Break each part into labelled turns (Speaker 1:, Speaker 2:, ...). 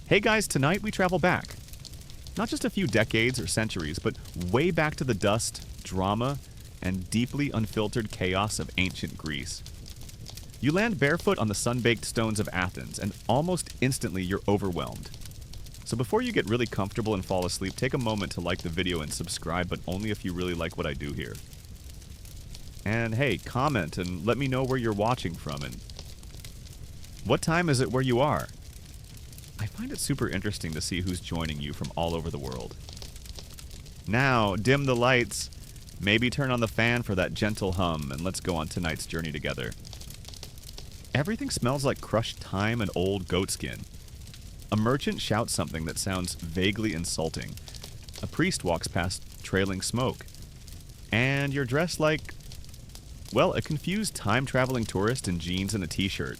Speaker 1: Hey guys, tonight we travel back. Not just a few decades or centuries, but way back to the dust, drama, and deeply unfiltered chaos of ancient Greece. You land barefoot on the sun-baked stones of Athens, and almost instantly you're overwhelmed. So before you get really comfortable and fall asleep, take a moment to like the video and subscribe, but only if you really like what I do here. And hey, comment and let me know where you're watching from and what time is it where you are? I find it super interesting to see who's joining you from all over the world. Now, dim the lights, maybe turn on the fan for that gentle hum, and let's go on tonight's journey together. Everything smells like crushed thyme and old goatskin. A merchant shouts something that sounds vaguely insulting. A priest walks past trailing smoke. And you're dressed like, well, a confused time-traveling tourist in jeans and a t-shirt.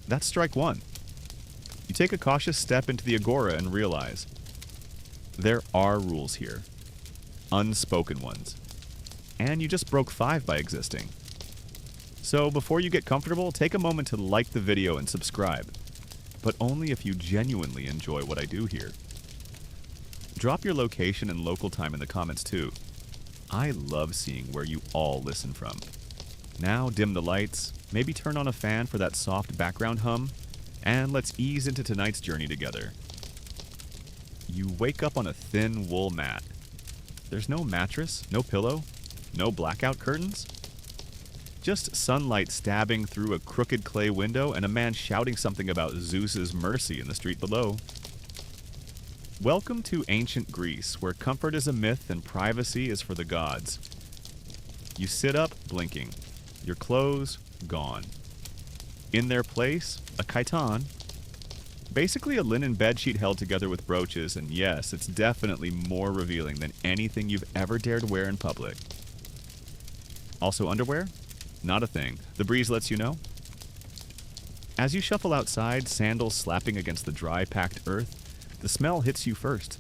Speaker 1: That's strike one. You take a cautious step into the agora and realize there are rules here. Unspoken ones. And you just broke 5 by existing. So before you get comfortable, take a moment to like the video and subscribe. But only if you genuinely enjoy what I do here. Drop your location and local time in the comments too. I love seeing where you all listen from. Now dim the lights, maybe turn on a fan for that soft background hum, and let's ease into tonight's journey together. You wake up on a thin wool mat. There's no mattress, no pillow, no blackout curtains. Just sunlight stabbing through a crooked clay window and a man shouting something about Zeus's mercy in the street below. Welcome to ancient Greece, where comfort is a myth and privacy is for the gods. You sit up, blinking. Your clothes, gone. In their place, a chiton. Basically a linen bedsheet held together with brooches, and yes, it's definitely more revealing than anything you've ever dared wear in public. Also underwear? Not a thing. The breeze lets you know. As you shuffle outside, sandals slapping against the dry, packed earth, the smell hits you first.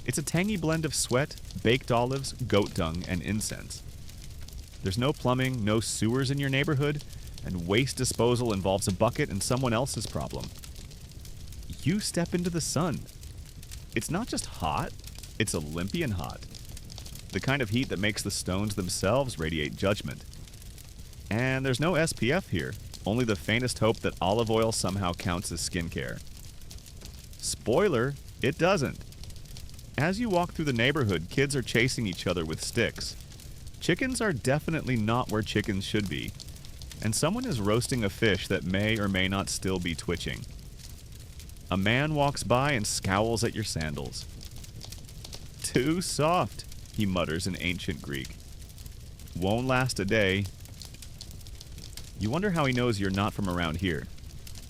Speaker 1: It's a tangy blend of sweat, baked olives, goat dung, and incense. There's no plumbing, no sewers in your neighborhood, and waste disposal involves a bucket and someone else's problem. You step into the sun. It's not just hot, it's Olympian hot. The kind of heat that makes the stones themselves radiate judgment. And there's no SPF here, only the faintest hope that olive oil somehow counts as skincare. Spoiler, it doesn't. As you walk through the neighborhood, kids are chasing each other with sticks. Chickens are definitely not where chickens should be, and someone is roasting a fish that may or may not still be twitching. A man walks by and scowls at your sandals. Too soft, he mutters in ancient Greek. Won't last a day. You wonder how he knows you're not from around here.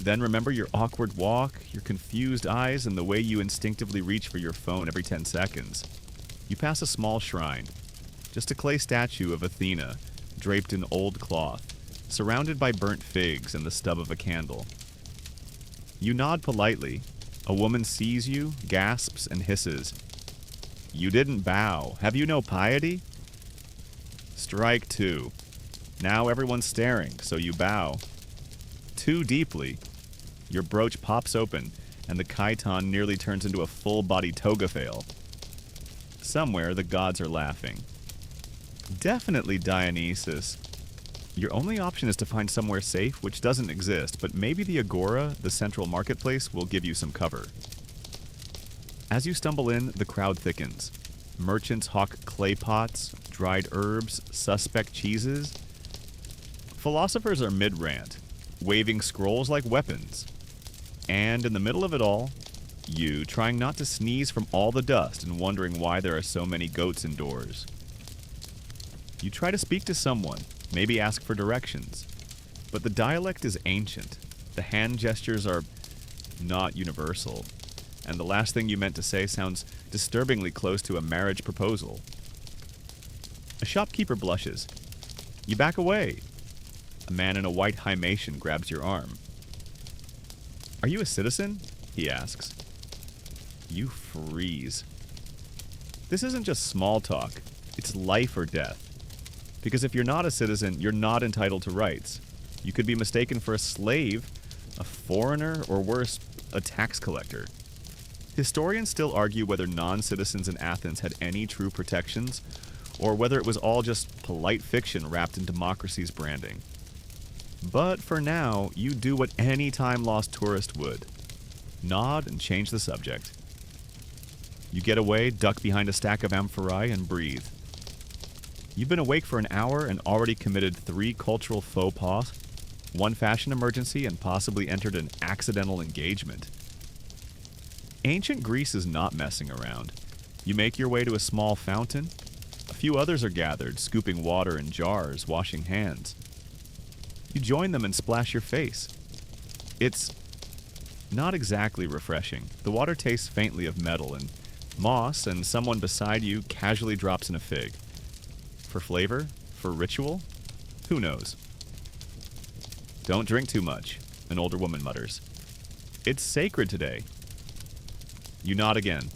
Speaker 1: Then remember your awkward walk, your confused eyes, and the way you instinctively reach for your phone every 10 seconds. You pass a small shrine. Just a clay statue of Athena, draped in old cloth, surrounded by burnt figs and the stub of a candle. You nod politely. A woman sees you, gasps, and hisses. You didn't bow. Have you no piety? Strike 2. Now everyone's staring, so you bow. Too deeply. Your brooch pops open, and the chiton nearly turns into a full-body toga fail. Somewhere the gods are laughing. Definitely Dionysus. Your only option is to find somewhere safe, which doesn't exist, but maybe the agora, the central marketplace, will give you some cover. As you stumble in, the crowd thickens. Merchants hawk clay pots, dried herbs, suspect cheeses. Philosophers are mid-rant, waving scrolls like weapons. And in the middle of it all, you, trying not to sneeze from all the dust and wondering why there are so many goats indoors. You try to speak to someone, maybe ask for directions. But the dialect is ancient. The hand gestures are not universal. And the last thing you meant to say sounds disturbingly close to a marriage proposal. A shopkeeper blushes. You back away. A man in a white himation grabs your arm. Are you a citizen? He asks. You freeze. This isn't just small talk. It's life or death. Because if you're not a citizen, you're not entitled to rights. You could be mistaken for a slave, a foreigner, or worse, a tax collector. Historians still argue whether non-citizens in Athens had any true protections, or whether it was all just polite fiction wrapped in democracy's branding. But for now, you do what any time-lost tourist would. Nod and change the subject. You get away, duck behind a stack of amphorae, and breathe. You've been awake for an hour and already committed 3 cultural faux pas, 1 fashion emergency, and possibly entered an accidental engagement. Ancient Greece is not messing around. You make your way to a small fountain. A few others are gathered, scooping water in jars, washing hands. You join them and splash your face. It's not exactly refreshing. The water tastes faintly of metal and moss, and someone beside you casually drops in a fig. For flavor? For ritual? Who knows? Don't drink too much, an older woman mutters. It's sacred today. You nod again.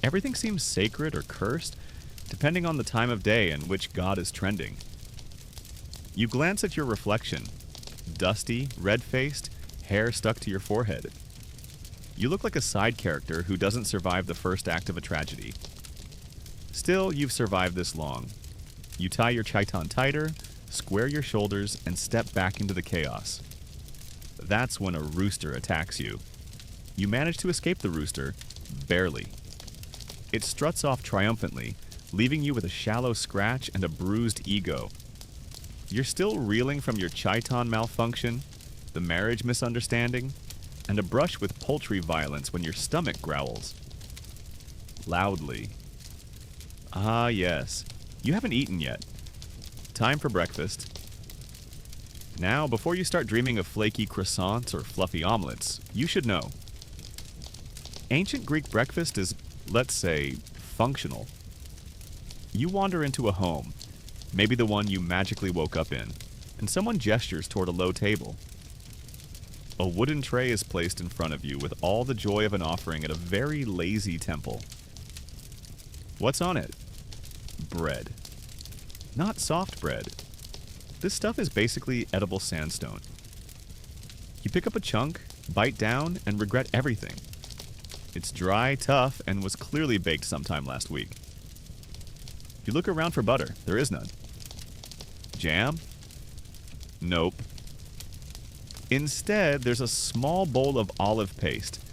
Speaker 1: Everything seems sacred or cursed, depending on the time of day and which god is trending. You glance at your reflection. Dusty, red-faced, hair stuck to your forehead. You look like a side character who doesn't survive the first act of a tragedy. Still, you've survived this long. You tie your chiton tighter, square your shoulders, and step back into the chaos. That's when a rooster attacks you. You manage to escape the rooster, barely. It struts off triumphantly, leaving you with a shallow scratch and a bruised ego. You're still reeling from your chiton malfunction, the marriage misunderstanding, and a brush with poultry violence when your stomach growls. Loudly. Ah, yes. You haven't eaten yet. Time for breakfast. Now, before you start dreaming of flaky croissants or fluffy omelets, you should know. Ancient Greek breakfast is, let's say, functional. You wander into a home, maybe the one you magically woke up in, and someone gestures toward a low table. A wooden tray is placed in front of you with all the joy of an offering at a very lazy temple. What's on it? Bread. Not soft bread. This stuff is basically edible sandstone. You pick up a chunk, bite down, and regret everything. It's dry, tough, and was clearly baked sometime last week. You look around for butter. There is none. Jam? Nope. Instead, there's a small bowl of olive paste,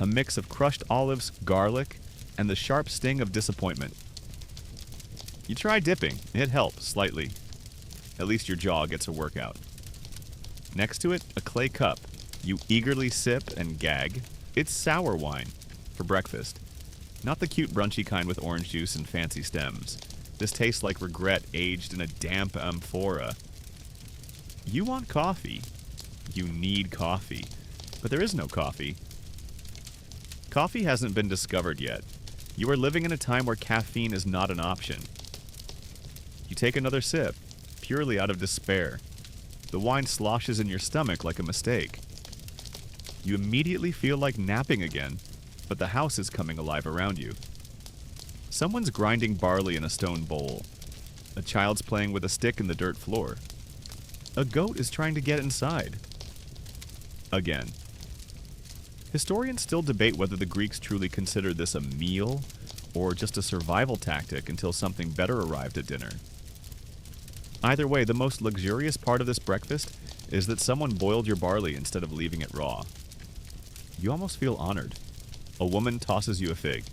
Speaker 1: a mix of crushed olives, garlic, and the sharp sting of disappointment. You try dipping. It helps, slightly. At least your jaw gets a workout. Next to it, a clay cup. You eagerly sip and gag. It's sour wine. For breakfast. Not the cute brunchy kind with orange juice and fancy stems. This tastes like regret aged in a damp amphora. You want coffee. You need coffee. But there is no coffee. Coffee hasn't been discovered yet. You are living in a time where caffeine is not an option. You take another sip, purely out of despair. The wine sloshes in your stomach like a mistake. You immediately feel like napping again, but the house is coming alive around you. Someone's grinding barley in a stone bowl. A child's playing with a stick in the dirt floor. A goat is trying to get inside. Again. Historians still debate whether the Greeks truly considered this a meal or just a survival tactic until something better arrived at dinner. Either way, the most luxurious part of this breakfast is that someone boiled your barley instead of leaving it raw. You almost feel honored. A woman tosses you a fig.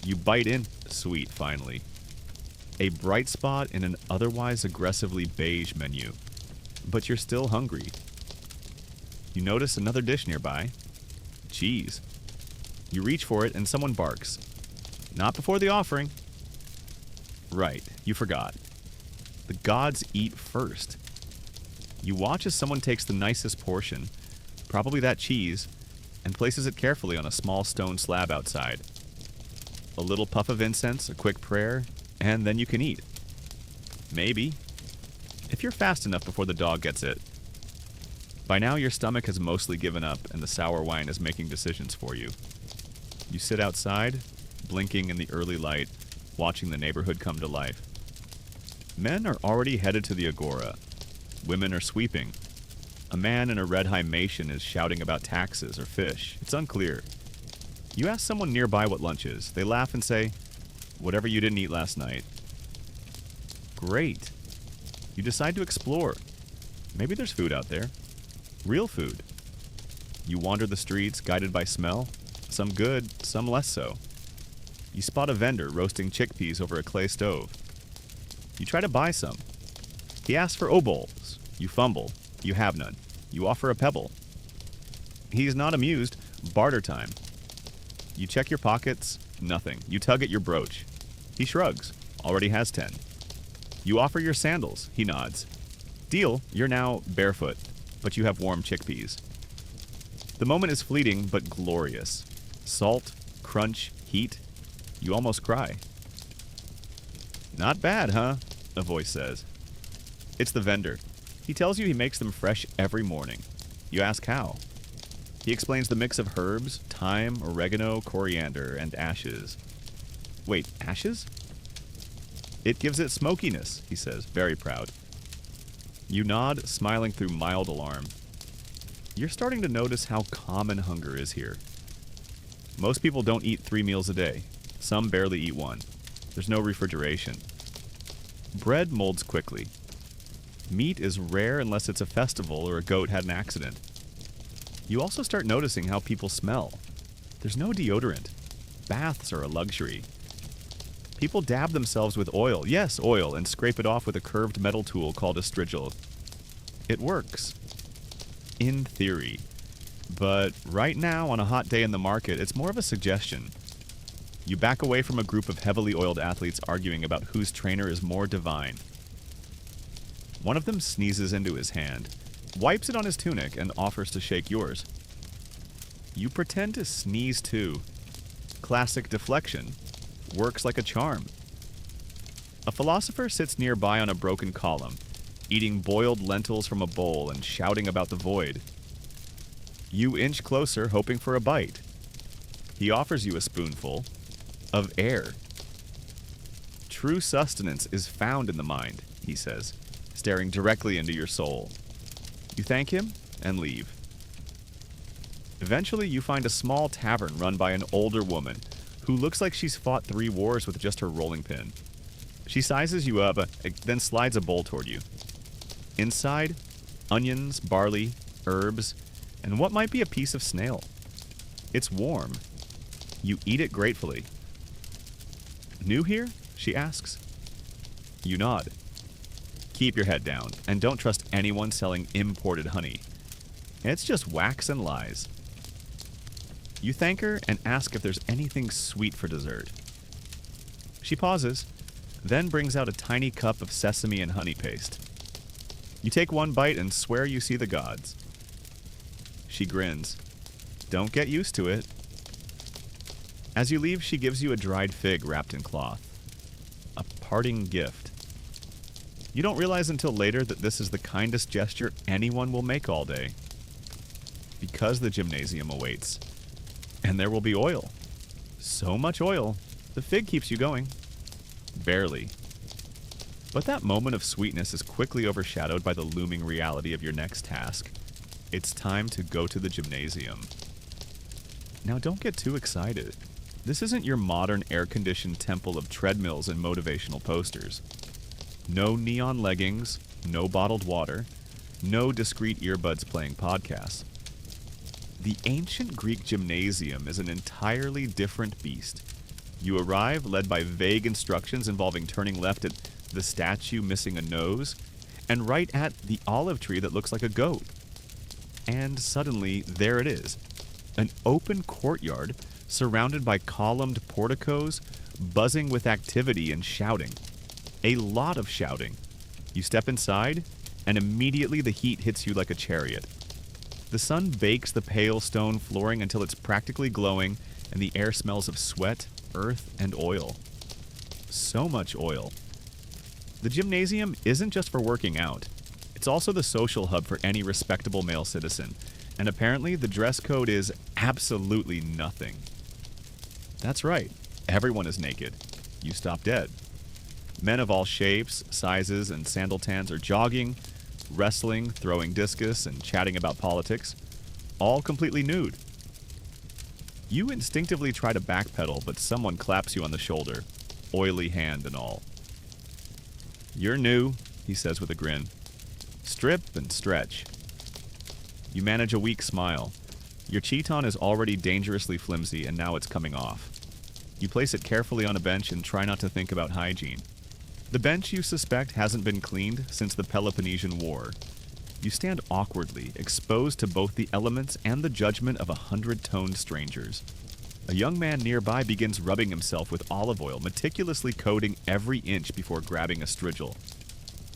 Speaker 1: You bite in, sweet, finally. A bright spot in an otherwise aggressively beige menu. But you're still hungry. You notice another dish nearby. Cheese. You reach for it and someone barks. Not before the offering. Right, you forgot. The gods eat first. You watch as someone takes the nicest portion, probably that cheese, and places it carefully on a small stone slab outside. A little puff of incense, a quick prayer, and then you can eat. Maybe. If you're fast enough before the dog gets it. By now your stomach has mostly given up and the sour wine is making decisions for you. You sit outside, blinking in the early light, watching the neighborhood come to life. Men are already headed to the agora. Women are sweeping. A man in a red himation is shouting about taxes or fish. It's unclear. You ask someone nearby what lunch is. They laugh and say, "Whatever you didn't eat last night." Great. You decide to explore. Maybe there's food out there. Real food. You wander the streets, guided by smell. Some good, some less so. You spot a vendor roasting chickpeas over a clay stove. You try to buy some. He asks for obols. You fumble. You have none. You offer a pebble. He's not amused. Barter time. You check your pockets. Nothing. You tug at your brooch. He shrugs. Already has 10. You offer your sandals. He nods. Deal. You're now barefoot, but you have warm chickpeas. The moment is fleeting, but glorious. Salt, crunch, heat. You almost cry. "Not bad, huh?" a voice says. It's the vendor. He tells you he makes them fresh every morning. You ask how. He explains the mix of herbs, thyme, oregano, coriander, and ashes. Wait, ashes? It gives it smokiness, he says, very proud. You nod, smiling through mild alarm. You're starting to notice how common hunger is here. Most people don't eat 3 meals a day. Some barely eat one. There's no refrigeration. Bread molds quickly. Meat is rare unless it's a festival or a goat had an accident. You also start noticing how people smell. There's no deodorant. Baths are a luxury. People dab themselves with oil, yes, oil, and scrape it off with a curved metal tool called a strigil. It works. In theory. But right now, on a hot day in the market, it's more of a suggestion. You back away from a group of heavily oiled athletes arguing about whose trainer is more divine. One of them sneezes into his hand, wipes it on his tunic, and offers to shake yours. You pretend to sneeze too. Classic deflection. Works like a charm. A philosopher sits nearby on a broken column, eating boiled lentils from a bowl and shouting about the void. You inch closer, hoping for a bite. He offers you a spoonful of air. True sustenance is found in the mind, he says, staring directly into your soul. You thank him and leave. Eventually, you find a small tavern run by an older woman who looks like she's fought 3 wars with just her rolling pin. She sizes you up, then slides a bowl toward you. Inside, onions, barley, herbs, and what might be a piece of snail. It's warm. You eat it gratefully. New here? She asks. You nod. Keep your head down, and don't trust anyone selling imported honey. It's just wax and lies. You thank her and ask if there's anything sweet for dessert. She pauses, then brings out a tiny cup of sesame and honey paste. You take one bite and swear you see the gods. She grins. Don't get used to it. As you leave, she gives you a dried fig wrapped in cloth. A parting gift. You don't realize until later that this is the kindest gesture anyone will make all day. Because the gymnasium awaits. And there will be oil. So much oil, the fig keeps you going. Barely. But that moment of sweetness is quickly overshadowed by the looming reality of your next task. It's time to go to the gymnasium. Now don't get too excited. This isn't your modern air-conditioned temple of treadmills and motivational posters. No neon leggings, no bottled water, no discreet earbuds playing podcasts. The ancient Greek gymnasium is an entirely different beast. You arrive led by vague instructions involving turning left at the statue missing a nose, and right at the olive tree that looks like a goat. And suddenly, there it is. An open courtyard surrounded by columned porticos, buzzing with activity and shouting. A lot of shouting. You step inside, and immediately the heat hits you like a chariot. The sun bakes the pale stone flooring until it's practically glowing, and the air smells of sweat, earth, and oil. So much oil. The gymnasium isn't just for working out. It's also the social hub for any respectable male citizen, and apparently the dress code is absolutely nothing. That's right, everyone is naked. You stop dead. Men of all shapes, sizes, and sandal tans are jogging, wrestling, throwing discus, and chatting about politics, all completely nude. You instinctively try to backpedal, but someone claps you on the shoulder, oily hand and all. "You're new," he says with a grin. "Strip and stretch." You manage a weak smile. Your chiton is already dangerously flimsy, and now it's coming off. You place it carefully on a bench and try not to think about hygiene. The bench, you suspect, hasn't been cleaned since the Peloponnesian War. You stand awkwardly, exposed to both the elements and the judgment of 100-toned strangers. A young man nearby begins rubbing himself with olive oil, meticulously coating every inch before grabbing a strigil.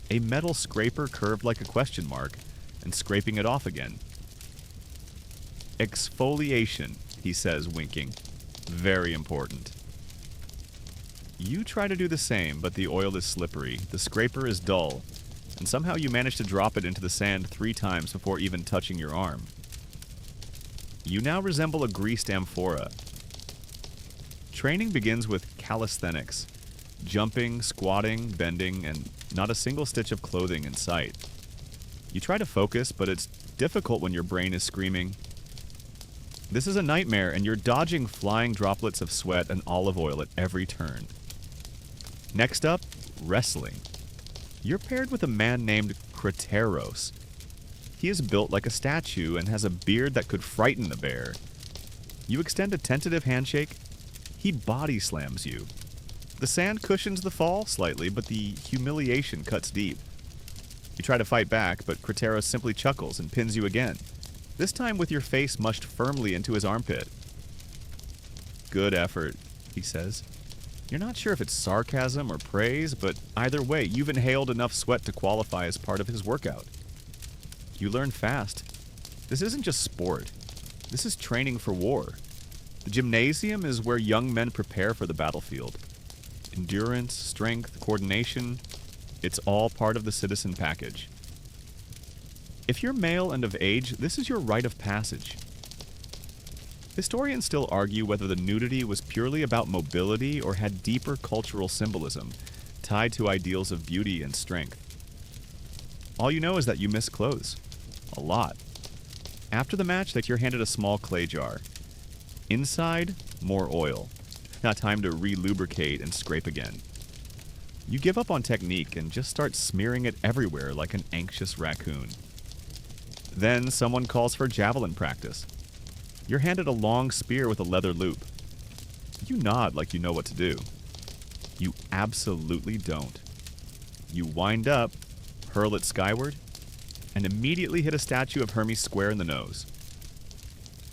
Speaker 1: A metal scraper curved like a question mark, and scraping it off again. "Exfoliation," he says, winking. "Very important." You try to do the same, but the oil is slippery, the scraper is dull, and somehow you manage to drop it into the sand 3 times before even touching your arm. You now resemble a greased amphora. Training begins with calisthenics, jumping, squatting, bending, and not a single stitch of clothing in sight. You try to focus, but it's difficult when your brain is screaming. This is a nightmare, and you're dodging flying droplets of sweat and olive oil at every turn. Next up, wrestling. You're paired with a man named Crateros. He is built like a statue and has a beard that could frighten a bear. You extend a tentative handshake. He body slams you. The sand cushions the fall slightly, but the humiliation cuts deep. You try to fight back, but Crateros simply chuckles and pins you again, this time with your face mushed firmly into his armpit. "Good effort," he says. You're not sure if it's sarcasm or praise, but either way, you've inhaled enough sweat to qualify as part of his workout. You learn fast. This isn't just sport. This is training for war. The gymnasium is where young men prepare for the battlefield. Endurance, strength, coordination, it's all part of the citizen package. If you're male and of age, this is your rite of passage. Historians still argue whether the nudity was purely about mobility or had deeper cultural symbolism, tied to ideals of beauty and strength. All you know is that you miss clothes. A lot. After the match, you're handed a small clay jar. Inside, more oil. Not time to re-lubricate and scrape again. You give up on technique and just start smearing it everywhere like an anxious raccoon. Then someone calls for javelin practice. You're handed a long spear with a leather loop. You nod like you know what to do. You absolutely don't. You wind up, hurl it skyward, and immediately hit a statue of Hermes square in the nose.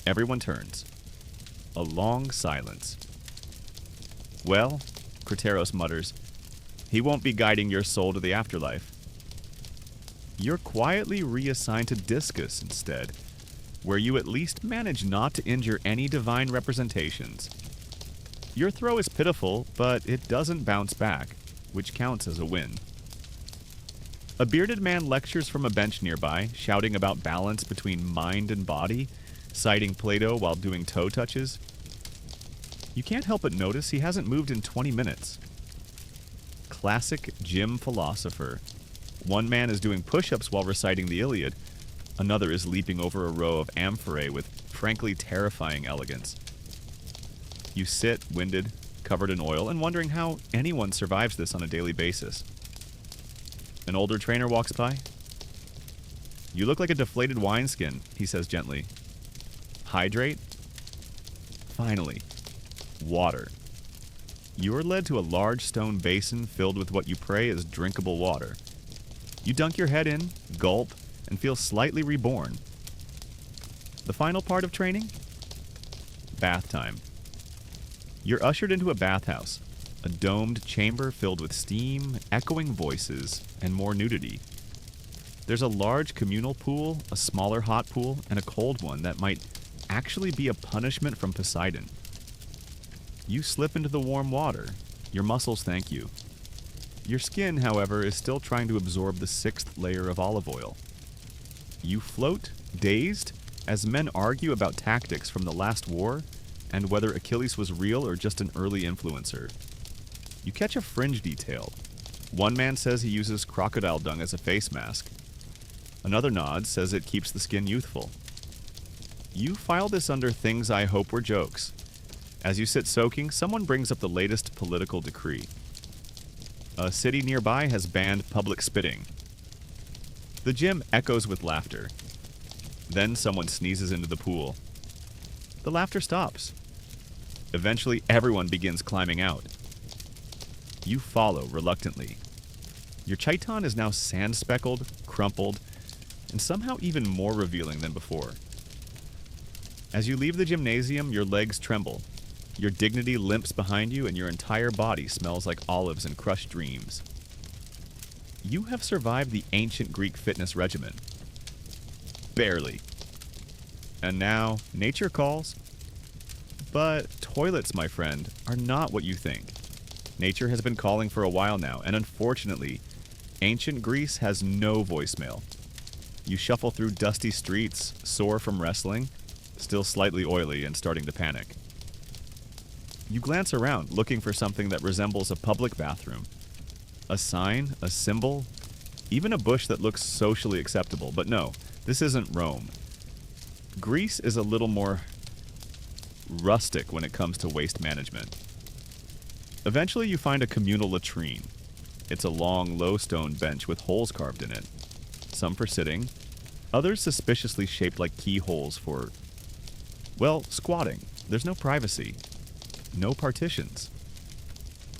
Speaker 1: Everyone turns. A long silence. "Well," Crateros mutters, "he won't be guiding your soul to the afterlife." You're quietly reassigned to discus instead, where you at least manage not to injure any divine representations. Your throw is pitiful, but it doesn't bounce back, which counts as a win. A bearded man lectures from a bench nearby, shouting about balance between mind and body, citing Plato while doing toe touches. You can't help but notice he hasn't moved in 20 minutes. Classic gym philosopher. One man is doing push-ups while reciting the Iliad. Another is leaping over a row of amphorae with frankly terrifying elegance. You sit, winded, covered in oil, and wondering how anyone survives this on a daily basis. An older trainer walks by. "You look like a deflated wineskin," he says gently. "Hydrate?" Finally, water. You are led to a large stone basin filled with what you pray is drinkable water. You dunk your head in, gulp, and feel slightly reborn. The final part of training? Bath time. You're ushered into a bathhouse, a domed chamber filled with steam, echoing voices, and more nudity. There's a large communal pool, a smaller hot pool, and a cold one that might actually be a punishment from Poseidon. You slip into the warm water. Your muscles thank you. Your skin, however, is still trying to absorb the 6th layer of olive oil. You float, dazed, as men argue about tactics from the last war and whether Achilles was real or just an early influencer. You catch a fringe detail. One man says he uses crocodile dung as a face mask. Another nod says it keeps the skin youthful. You file this under things I hope were jokes. As you sit soaking, someone brings up the latest political decree. A city nearby has banned public spitting. The gym echoes with laughter. Then someone sneezes into the pool. The laughter stops. Eventually, everyone begins climbing out. You follow reluctantly. Your chiton is now sand-speckled, crumpled, and somehow even more revealing than before. As you leave the gymnasium, your legs tremble. Your dignity limps behind you, and your entire body smells like olives and crushed dreams. You have survived the ancient Greek fitness regimen. Barely. And now, nature calls. But toilets, my friend, are not what you think. Nature has been calling for a while now, and unfortunately, ancient Greece has no voicemail. You shuffle through dusty streets, sore from wrestling, still slightly oily and starting to panic. You glance around, looking for something that resembles a public bathroom. A sign, a symbol, even a bush that looks socially acceptable. But no, this isn't Rome. Greece is a little more rustic when it comes to waste management. Eventually you find a communal latrine. It's a long, low stone bench with holes carved in it. Some for sitting, others suspiciously shaped like keyholes for, well, squatting. There's no privacy. No partitions.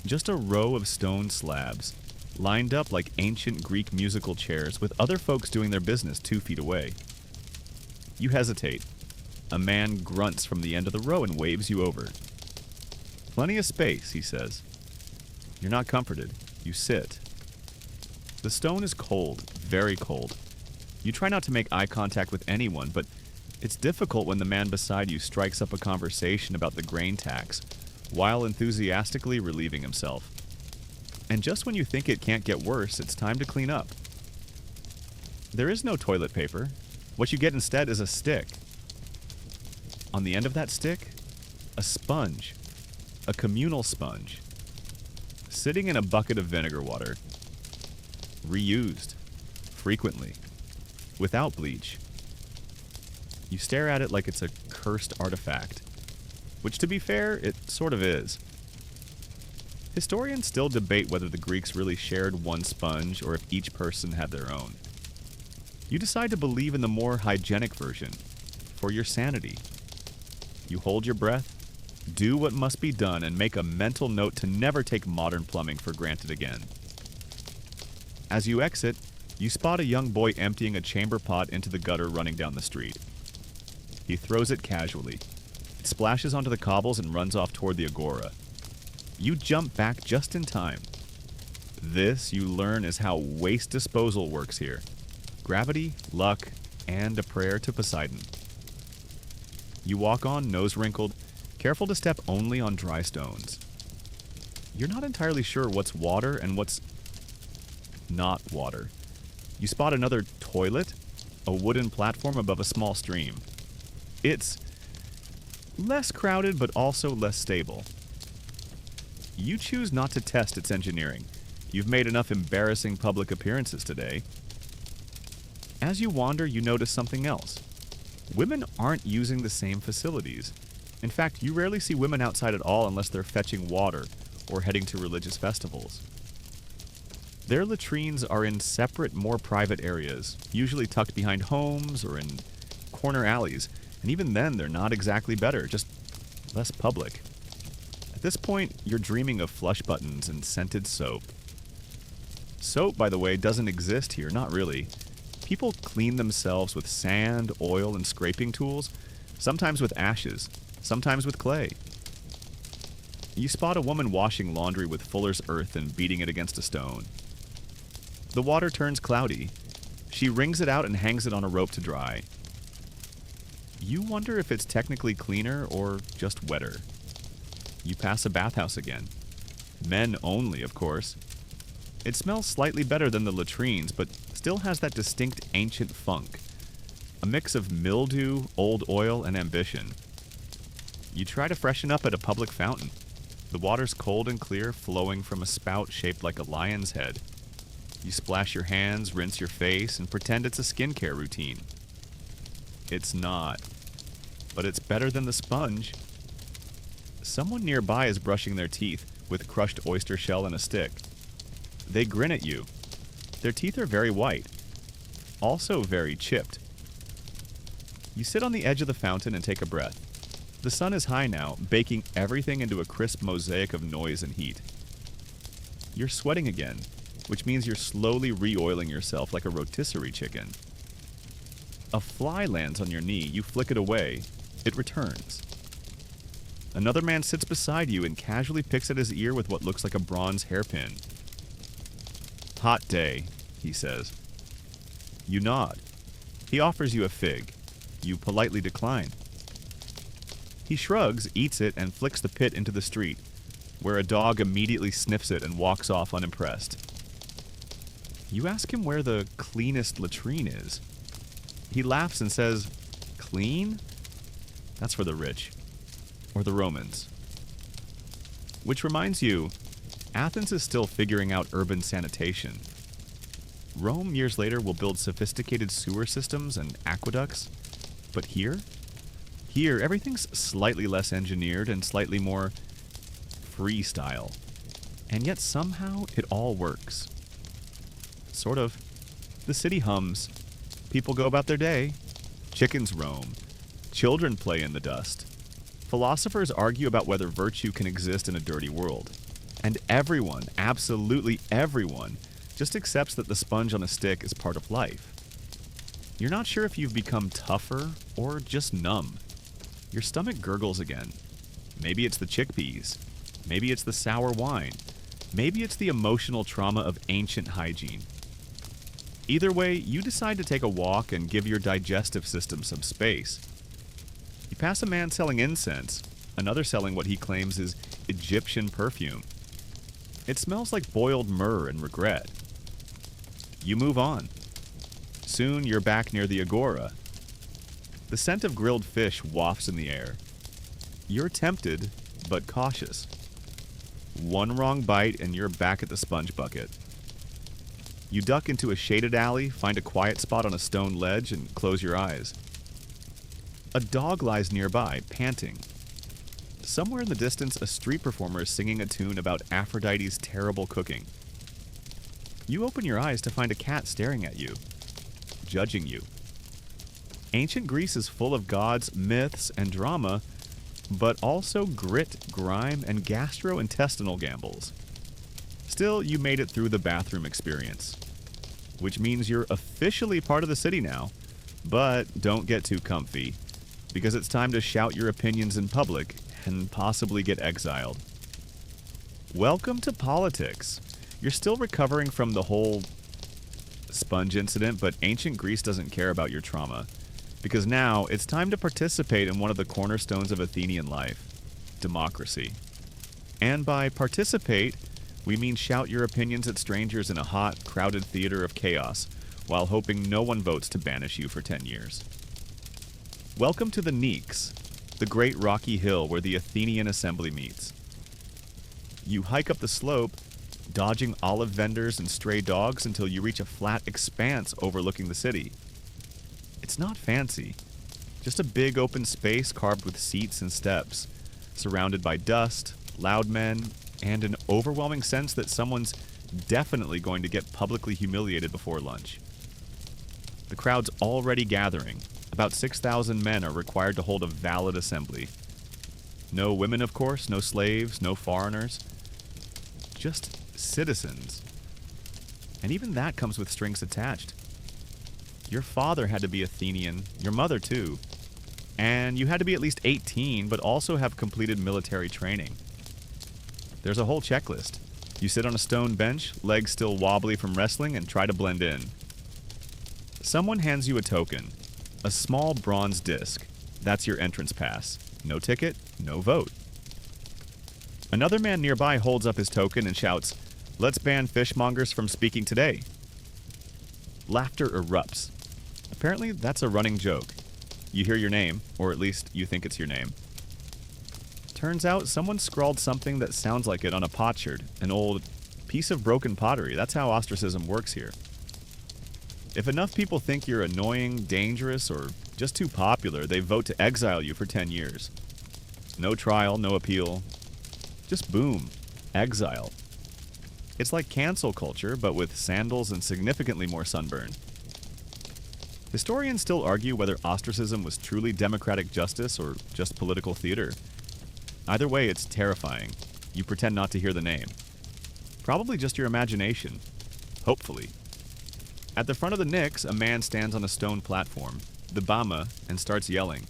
Speaker 1: Just a row of stone slabs, lined up like ancient Greek musical chairs with other folks doing their business 2 feet away. You hesitate. A man grunts from the end of the row and waves you over. Plenty of space, he says. You're not comforted. You sit. The stone is cold, very cold. You try not to make eye contact with anyone, but it's difficult when the man beside you strikes up a conversation about the grain tax, while enthusiastically relieving himself. And just when you think it can't get worse, it's time to clean up. There is no toilet paper. What you get instead is a stick. On the end of that stick, a sponge. A communal sponge. Sitting in a bucket of vinegar water. Reused. Frequently. Without bleach. You stare at it like it's a cursed artifact. Which, to be fair, it sort of is. Historians still debate whether the Greeks really shared one sponge or if each person had their own. You decide to believe in the more hygienic version, for your sanity. You hold your breath, do what must be done, and make a mental note to never take modern plumbing for granted again. As you exit, you spot a young boy emptying a chamber pot into the gutter running down the street. He throws it casually. It splashes onto the cobbles and runs off toward the agora. You jump back just in time. This, you learn, is how waste disposal works here. Gravity, luck, and a prayer to Poseidon. You walk on, nose wrinkled, careful to step only on dry stones. You're not entirely sure what's water and what's not water. You spot another toilet, a wooden platform above a small stream. It's less crowded, but also less stable. You choose not to test its engineering. You've made enough embarrassing public appearances today. As you wander, you notice something else. Women aren't using the same facilities. In fact, you rarely see women outside at all unless they're fetching water or heading to religious festivals. Their latrines are in separate, more private areas, usually tucked behind homes or in corner alleys, and even then they're not exactly better, just less public. At this point, you're dreaming of flush buttons and scented soap. Soap, by the way, doesn't exist here, not really. People clean themselves with sand, oil, and scraping tools, sometimes with ashes, sometimes with clay. You spot a woman washing laundry with fuller's earth and beating it against a stone. The water turns cloudy. She wrings it out and hangs it on a rope to dry. You wonder if it's technically cleaner or just wetter. You pass a bathhouse again. Men only, of course. It smells slightly better than the latrines, but still has that distinct ancient funk. A mix of mildew, old oil, and ambition. You try to freshen up at a public fountain. The water's cold and clear, flowing from a spout shaped like a lion's head. You splash your hands, rinse your face, and pretend it's a skincare routine. It's not, but it's better than the sponge. Someone nearby is brushing their teeth with crushed oyster shell and a stick. They grin at you. Their teeth are very white, also very chipped. You sit on the edge of the fountain and take a breath. The sun is high now, baking everything into a crisp mosaic of noise and heat. You're sweating again, which means you're slowly re-oiling yourself like a rotisserie chicken. A fly lands on your knee, you flick it away. It returns. Another man sits beside you and casually picks at his ear with what looks like a bronze hairpin. "Hot day," he says. You nod. He offers you a fig. You politely decline. He shrugs, eats it, and flicks the pit into the street, where a dog immediately sniffs it and walks off unimpressed. You ask him where the cleanest latrine is. He laughs and says, "Clean? That's for the rich. Or the Romans." Which reminds you, Athens is still figuring out urban sanitation. Rome, years later, will build sophisticated sewer systems and aqueducts. But here, everything's slightly less engineered and slightly more freestyle. And yet somehow it all works. Sort of. The city hums. People go about their day. Chickens roam. Children play in the dust. Philosophers argue about whether virtue can exist in a dirty world. And everyone, absolutely everyone, just accepts that the sponge on a stick is part of life. You're not sure if you've become tougher or just numb. Your stomach gurgles again. Maybe it's the chickpeas. Maybe it's the sour wine. Maybe it's the emotional trauma of ancient hygiene. Either way, you decide to take a walk and give your digestive system some space. You pass a man selling incense, another selling what he claims is Egyptian perfume. It smells like boiled myrrh and regret. You move on. Soon you're back near the agora. The scent of grilled fish wafts in the air. You're tempted, but cautious. One wrong bite and you're back at the sponge bucket. You duck into a shaded alley, find a quiet spot on a stone ledge, and close your eyes. A dog lies nearby, panting. Somewhere in the distance, a street performer is singing a tune about Aphrodite's terrible cooking. You open your eyes to find a cat staring at you, judging you. Ancient Greece is full of gods, myths, and drama, but also grit, grime, and gastrointestinal gambles. Still, you made it through the bathroom experience, which means you're officially part of the city now. But don't get too comfy, because it's time to shout your opinions in public and possibly get exiled. Welcome to politics. You're still recovering from the whole sponge incident, but ancient Greece doesn't care about your trauma, because now it's time to participate in one of the cornerstones of Athenian life, democracy. And by participate, we mean shout your opinions at strangers in a hot, crowded theater of chaos, while hoping no one votes to banish you for 10 years. Welcome to the Neeks, the great rocky hill where the Athenian assembly meets. You hike up the slope, dodging olive vendors and stray dogs until you reach a flat expanse overlooking the city. It's not fancy, just a big open space carved with seats and steps, surrounded by dust, loud men, and an overwhelming sense that someone's definitely going to get publicly humiliated before lunch. The crowd's already gathering. About 6,000 men are required to hold a valid assembly. No women, of course, no slaves, no foreigners. Just citizens. And even that comes with strings attached. Your father had to be Athenian, your mother too. And you had to be at least 18, but also have completed military training. There's a whole checklist. You sit on a stone bench, legs still wobbly from wrestling, and try to blend in. Someone hands you a token, a small bronze disc. That's your entrance pass. No ticket, no vote. Another man nearby holds up his token and shouts, "Let's ban fishmongers from speaking today." Laughter erupts. Apparently, that's a running joke. You hear your name, or at least you think it's your name. Turns out someone scrawled something that sounds like it on a potsherd, an old piece of broken pottery. That's how ostracism works here. If enough people think you're annoying, dangerous, or just too popular, they vote to exile you for 10 years. No trial, no appeal. Just boom, exile. It's like cancel culture, but with sandals and significantly more sunburn. Historians still argue whether ostracism was truly democratic justice or just political theater. Either way, it's terrifying. You pretend not to hear the name. Probably just your imagination. Hopefully. At the front of the Knicks, a man stands on a stone platform, the Bama, and starts yelling.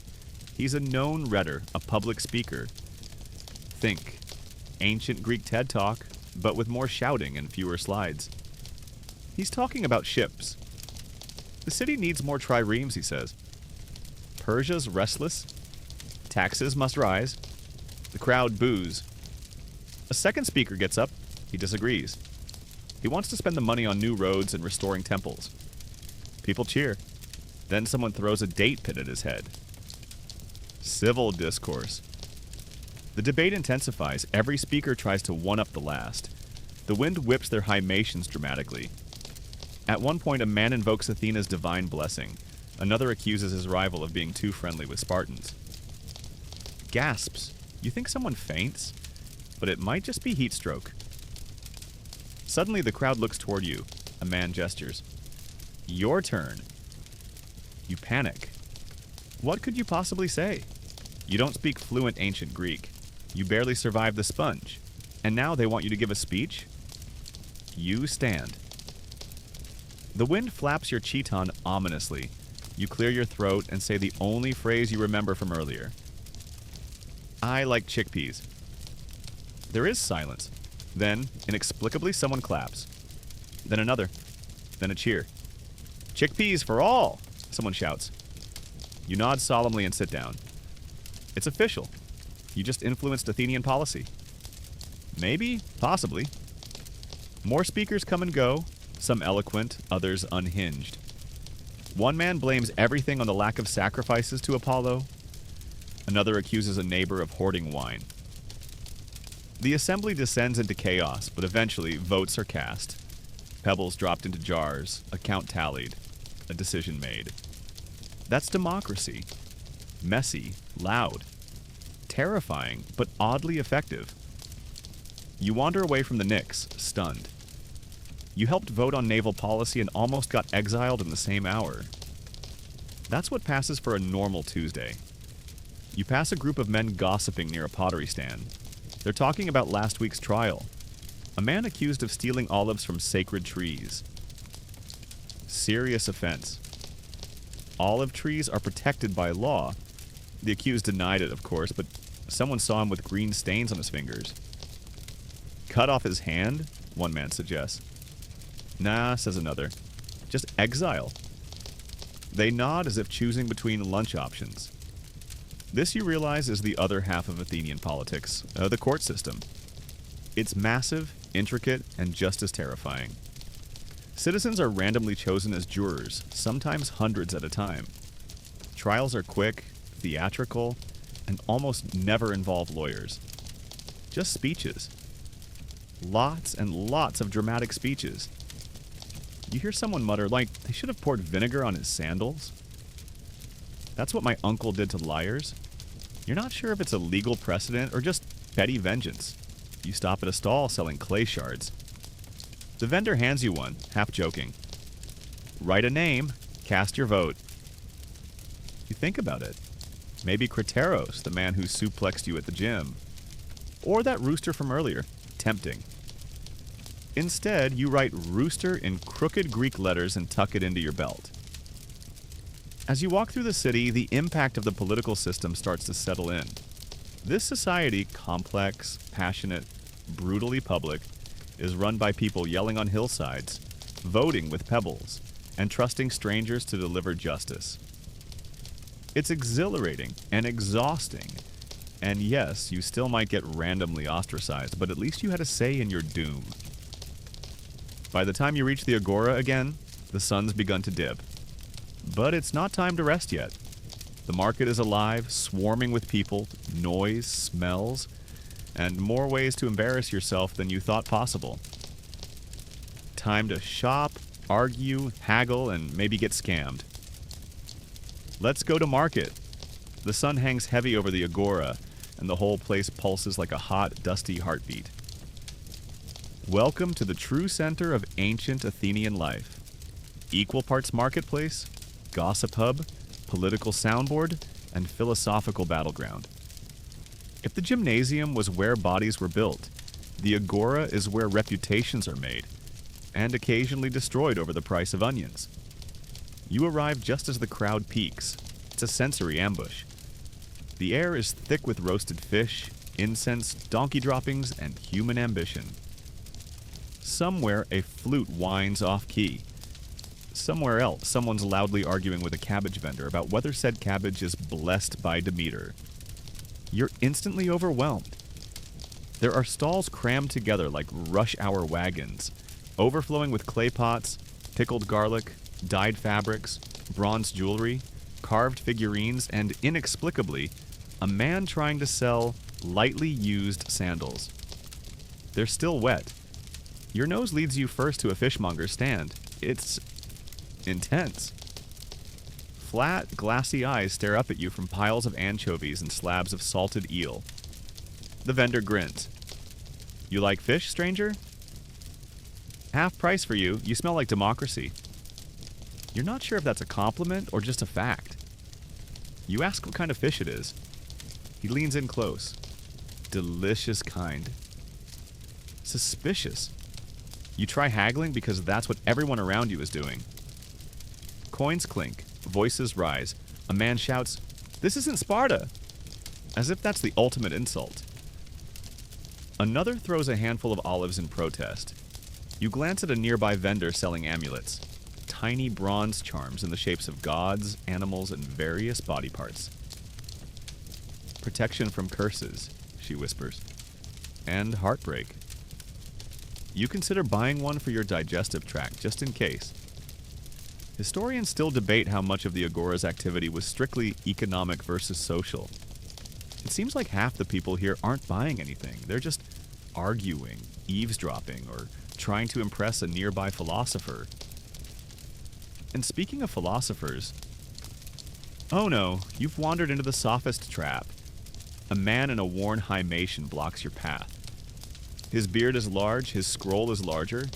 Speaker 1: He's a known rhetor, a public speaker. Think. Ancient Greek TED Talk, but with more shouting and fewer slides. He's talking about ships. The city needs more triremes, he says. Persia's restless. Taxes must rise. The crowd boos. A second speaker gets up. He disagrees. He wants to spend the money on new roads and restoring temples. People cheer. Then someone throws a date pit at his head. Civil discourse. The debate intensifies. Every speaker tries to one-up the last. The wind whips their hymations dramatically. At one point, a man invokes Athena's divine blessing. Another accuses his rival of being too friendly with Spartans. Gasps. You think someone faints? But it might just be heat stroke. Suddenly, the crowd looks toward you. A man gestures. Your turn. You panic. What could you possibly say? You don't speak fluent ancient Greek. You barely survived the sponge. And now they want you to give a speech? You stand. The wind flaps your chiton ominously. You clear your throat and say the only phrase you remember from earlier. I like chickpeas. There is silence. Then, inexplicably, someone claps. Then another. Then a cheer. Chickpeas for all! Someone shouts. You nod solemnly and sit down. It's official. You just influenced Athenian policy. Maybe, possibly. More speakers come and go, some eloquent, others unhinged. One man blames everything on the lack of sacrifices to Apollo. Another accuses a neighbor of hoarding wine. The assembly descends into chaos, but eventually votes are cast. Pebbles dropped into jars, a count tallied, a decision made. That's democracy. Messy, loud, terrifying, but oddly effective. You wander away from the Knicks, stunned. You helped vote on naval policy and almost got exiled in the same hour. That's what passes for a normal Tuesday. You pass a group of men gossiping near a pottery stand. They're talking about last week's trial. A man accused of stealing olives from sacred trees. Serious offense. Olive trees are protected by law. The accused denied it, of course, but someone saw him with green stains on his fingers. Cut off his hand? One man suggests. Nah, says another. Just exile. They nod as if choosing between lunch options. This, you realize, is the other half of Athenian politics, the court system. It's massive, intricate, and just as terrifying. Citizens are randomly chosen as jurors, sometimes hundreds at a time. Trials are quick, theatrical, and almost never involve lawyers. Just speeches. Lots and lots of dramatic speeches. You hear someone mutter, like, they should have poured vinegar on his sandals. That's what my uncle did to liars. You're not sure if it's a legal precedent or just petty vengeance. You stop at a stall selling clay shards. The vendor hands you one, half joking. Write a name, cast your vote. You think about it. Maybe Crateros, the man who suplexed you at the gym. Or that rooster from earlier. Tempting. Instead, you write rooster in crooked Greek letters and tuck it into your belt. As you walk through the city, the impact of the political system starts to settle in. This society, complex, passionate, brutally public, is run by people yelling on hillsides, voting with pebbles, and trusting strangers to deliver justice. It's exhilarating and exhausting. And yes, you still might get randomly ostracized, but at least you had a say in your doom. By the time you reach the agora again, the sun's begun to dip. But it's not time to rest yet. The market is alive, swarming with people, noise, smells, and more ways to embarrass yourself than you thought possible. Time to shop, argue, haggle, and maybe get scammed. Let's go to market. The sun hangs heavy over the agora, and the whole place pulses like a hot, dusty heartbeat. Welcome to the true center of ancient Athenian life. Equal parts marketplace, gossip hub, political soundboard, and philosophical battleground. If the gymnasium was where bodies were built, the agora is where reputations are made, and occasionally destroyed over the price of onions. You arrive just as the crowd peaks. It's a sensory ambush. The air is thick with roasted fish, incense, donkey droppings, and human ambition. Somewhere, a flute whines off-key. Somewhere else, someone's loudly arguing with a cabbage vendor about whether said cabbage is blessed by Demeter. You're instantly overwhelmed. There are stalls crammed together like rush hour wagons, overflowing with clay pots, pickled garlic, dyed fabrics, bronze jewelry, carved figurines, and inexplicably, a man trying to sell lightly used sandals. They're still wet. Your nose leads you first to a fishmonger's stand. It's intense. Flat, glassy eyes stare up at you from piles of anchovies and slabs of salted eel. The vendor grins. You like fish, stranger? Half price for you. You smell like democracy. You're not sure if that's a compliment or just a fact. You ask what kind of fish it is. He leans in close. Delicious kind. Suspicious. You try haggling because that's what everyone around you is doing. Coins clink. Voices rise. A man shouts, "This isn't Sparta!" As if that's the ultimate insult. Another throws a handful of olives in protest. You glance at a nearby vendor selling amulets. Tiny bronze charms in the shapes of gods, animals, and various body parts. "Protection from curses," she whispers. "And heartbreak." You consider buying one for your digestive tract, just in case. Historians still debate how much of the agora's activity was strictly economic versus social. It seems like half the people here aren't buying anything. They're just arguing, eavesdropping, or trying to impress a nearby philosopher. And speaking of philosophers... Oh no, you've wandered into the sophist trap. A man in a worn hymation blocks your path. His beard is large, his scroll is larger.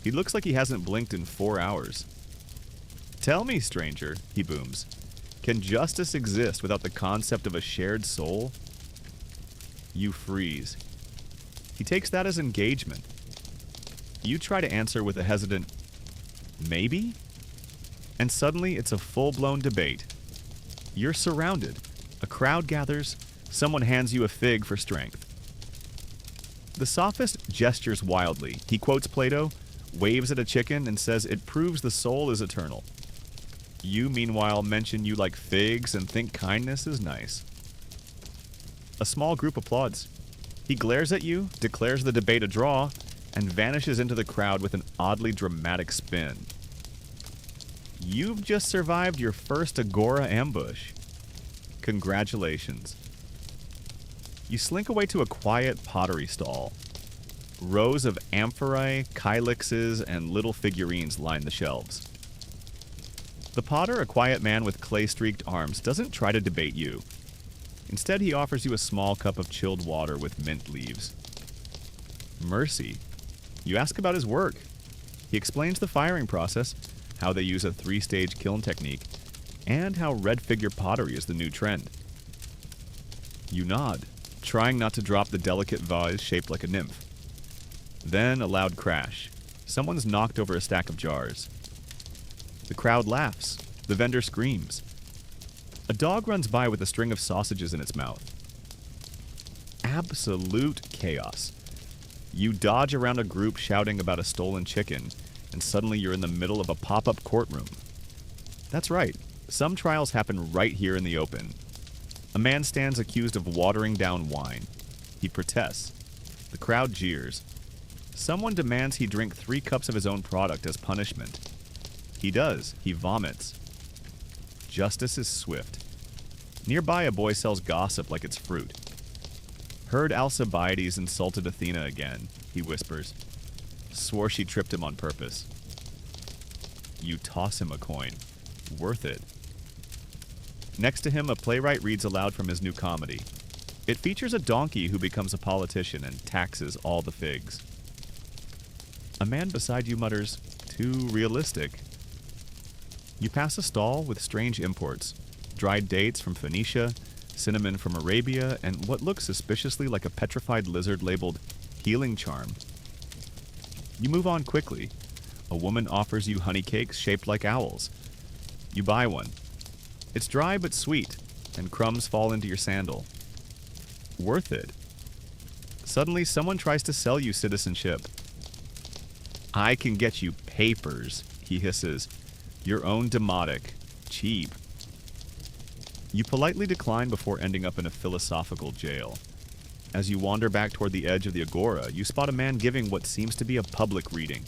Speaker 1: He looks like he hasn't blinked in 4 hours. "Tell me, stranger," he booms, "can justice exist without the concept of a shared soul?" You freeze. He takes that as engagement. You try to answer with a hesitant, "Maybe?" And suddenly it's a full-blown debate. You're surrounded. A crowd gathers. Someone hands you a fig for strength. The sophist gestures wildly. He quotes Plato, waves at a chicken, and says it proves the soul is eternal. You, meanwhile, mention you like figs and think kindness is nice. A small group applauds. He glares at you, declares the debate a draw, and vanishes into the crowd with an oddly dramatic spin. You've just survived your first agora ambush. Congratulations. You slink away to a quiet pottery stall. Rows of amphorae, kylixes, and little figurines line the shelves. The potter, a quiet man with clay-streaked arms, doesn't try to debate you. Instead, he offers you a small cup of chilled water with mint leaves. Mercy. You ask about his work. He explains the firing process, how they use a 3-stage kiln technique, and how red figure pottery is the new trend. You nod, trying not to drop the delicate vase shaped like a nymph. Then a loud crash. Someone's knocked over a stack of jars. The crowd laughs. The vendor screams. A dog runs by with a string of sausages in its mouth. Absolute chaos. You dodge around a group shouting about a stolen chicken, and suddenly you're in the middle of a pop-up courtroom. That's right. Some trials happen right here in the open. A man stands accused of watering down wine. He protests. The crowd jeers. Someone demands he drink 3 cups of his own product as punishment. He does. He vomits. Justice is swift. Nearby, a boy sells gossip like it's fruit. "Heard Alcibiades insulted Athena again," he whispers. Swore she tripped him on purpose. You toss him a coin. Worth it. Next to him, a playwright reads aloud from his new comedy. It features a donkey who becomes a politician and taxes all the figs. A man beside you mutters, "Too realistic." You pass a stall with strange imports. Dried dates from Phoenicia, cinnamon from Arabia, and what looks suspiciously like a petrified lizard labeled healing charm. You move on quickly. A woman offers you honey cakes shaped like owls. You buy one. It's dry but sweet, and crumbs fall into your sandal. Worth it. Suddenly, someone tries to sell you citizenship. "I can get you papers," he hisses. "Your own demotic. Cheap." You politely decline before ending up in a philosophical jail. As you wander back toward the edge of the agora, you spot a man giving what seems to be a public reading.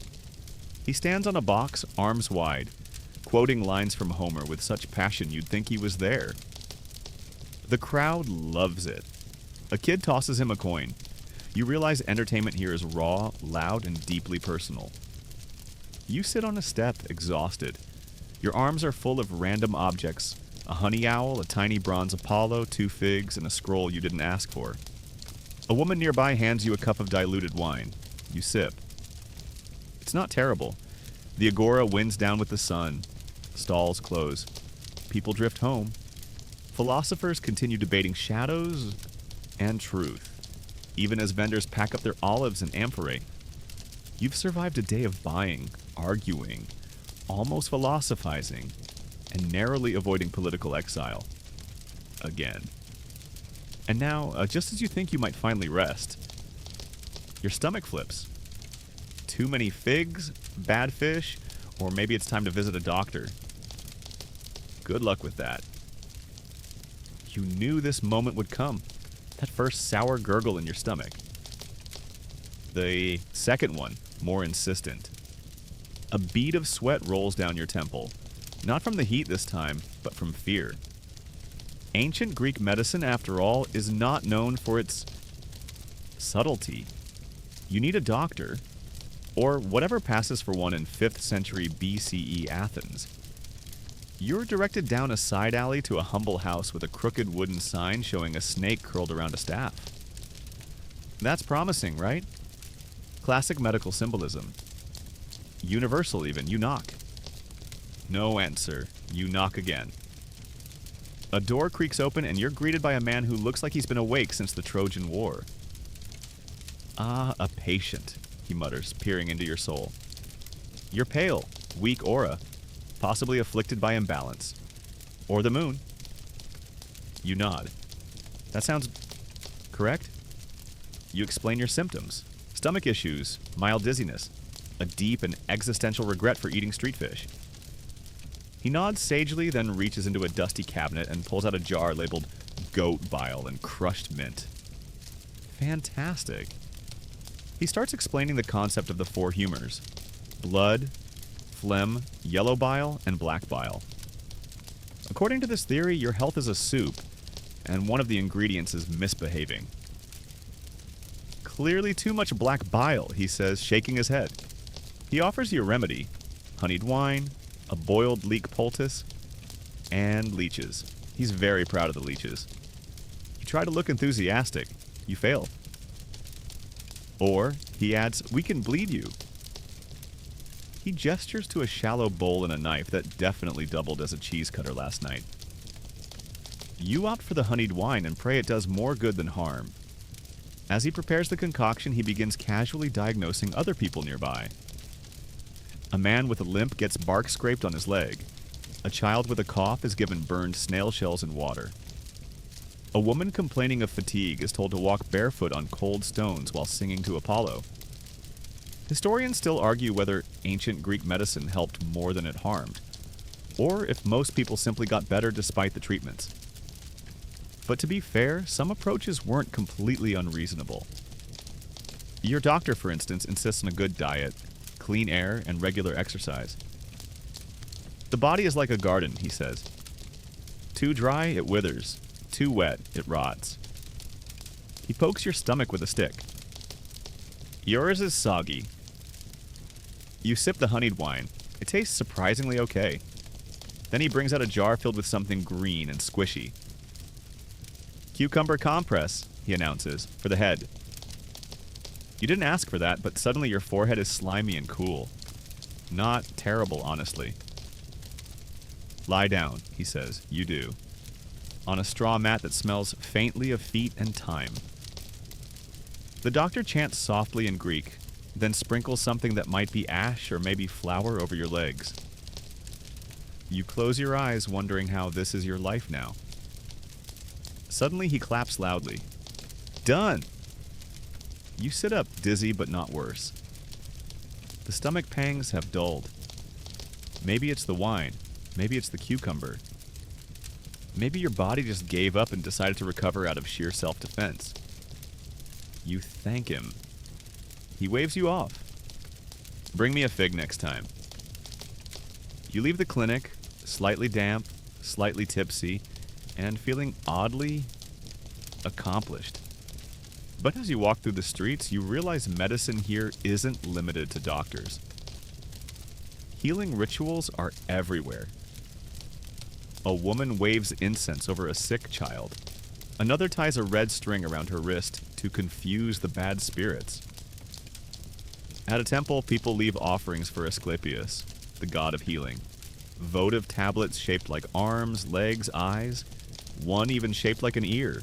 Speaker 1: He stands on a box, arms wide, quoting lines from Homer with such passion you'd think he was there. The crowd loves it. A kid tosses him a coin. You realize entertainment here is raw, loud, and deeply personal. You sit on a step, exhausted. Your arms are full of random objects: a honey owl, a tiny bronze Apollo, 2 figs, and a scroll you didn't ask for. A woman nearby hands you a cup of diluted wine. You sip. It's not terrible. The agora winds down with the sun. Stalls close. People drift home. Philosophers continue debating shadows and truth, even as vendors pack up their olives and amphorae. You've survived a day of buying, arguing, almost philosophizing, and narrowly avoiding political exile. Again. And now, just as you think you might finally rest, your stomach flips. Too many figs, bad fish, or maybe it's time to visit a doctor. Good luck with that. You knew this moment would come. That first sour gurgle in your stomach. The second one, more insistent. A bead of sweat rolls down your temple. Not from the heat this time, but from fear. Ancient Greek medicine, after all, is not known for its subtlety. You need a doctor, or whatever passes for one in 5th century BCE Athens. You're directed down a side alley to a humble house with a crooked wooden sign showing a snake curled around a staff. That's promising, right? Classic medical symbolism. Universal even. You knock. No answer. You knock again. A door creaks open and you're greeted by a man who looks like he's been awake since the Trojan War. "Ah, a patient," he mutters, peering into your soul. You're pale, weak aura, possibly afflicted by imbalance. Or the moon. You nod. That sounds correct? You explain your symptoms. Stomach issues, mild dizziness, a deep and existential regret for eating street fish. He nods sagely, then reaches into a dusty cabinet and pulls out a jar labeled goat bile and crushed mint. Fantastic. He starts explaining the concept of the 4 humors: blood, phlegm, yellow bile, and black bile. According to this theory, your health is a soup, and one of the ingredients is misbehaving. Clearly too much black bile, he says, shaking his head. He offers you a remedy: honeyed wine, a boiled leek poultice, and leeches. He's very proud of the leeches. You try to look enthusiastic. You fail. Or, he adds, "We can bleed you." He gestures to a shallow bowl and a knife that definitely doubled as a cheese cutter last night. You opt for the honeyed wine and pray it does more good than harm. As he prepares the concoction, he begins casually diagnosing other people nearby. A man with a limp gets bark scraped on his leg. A child with a cough is given burned snail shells in water. A woman complaining of fatigue is told to walk barefoot on cold stones while singing to Apollo. Historians still argue whether ancient Greek medicine helped more than it harmed, or if most people simply got better despite the treatments. But to be fair, some approaches weren't completely unreasonable. Your doctor, for instance, insists on a good diet, clean air, and regular exercise. The body is like a garden, he says. Too dry, it withers. Too wet, it rots. He pokes your stomach with a stick. Yours is soggy. You sip the honeyed wine. It tastes surprisingly okay. Then he brings out a jar filled with something green and squishy. Cucumber compress, he announces, for the head. You didn't ask for that, but suddenly your forehead is slimy and cool. Not terrible, honestly. Lie down, he says. You do. On a straw mat that smells faintly of feet and time. The doctor chants softly in Greek, then sprinkles something that might be ash or maybe flour over your legs. You close your eyes, wondering how this is your life now. Suddenly he claps loudly. Done! You sit up, dizzy but not worse. The stomach pangs have dulled. Maybe it's the wine. Maybe it's the cucumber. Maybe your body just gave up and decided to recover out of sheer self-defense. You thank him. He waves you off. Bring me a fig next time. You leave the clinic, slightly damp, slightly tipsy, and feeling oddly accomplished. But as you walk through the streets, you realize medicine here isn't limited to doctors. Healing rituals are everywhere. A woman waves incense over a sick child. Another ties a red string around her wrist to confuse the bad spirits. At a temple, people leave offerings for Asclepius, the god of healing. Votive tablets shaped like arms, legs, eyes, one even shaped like an ear.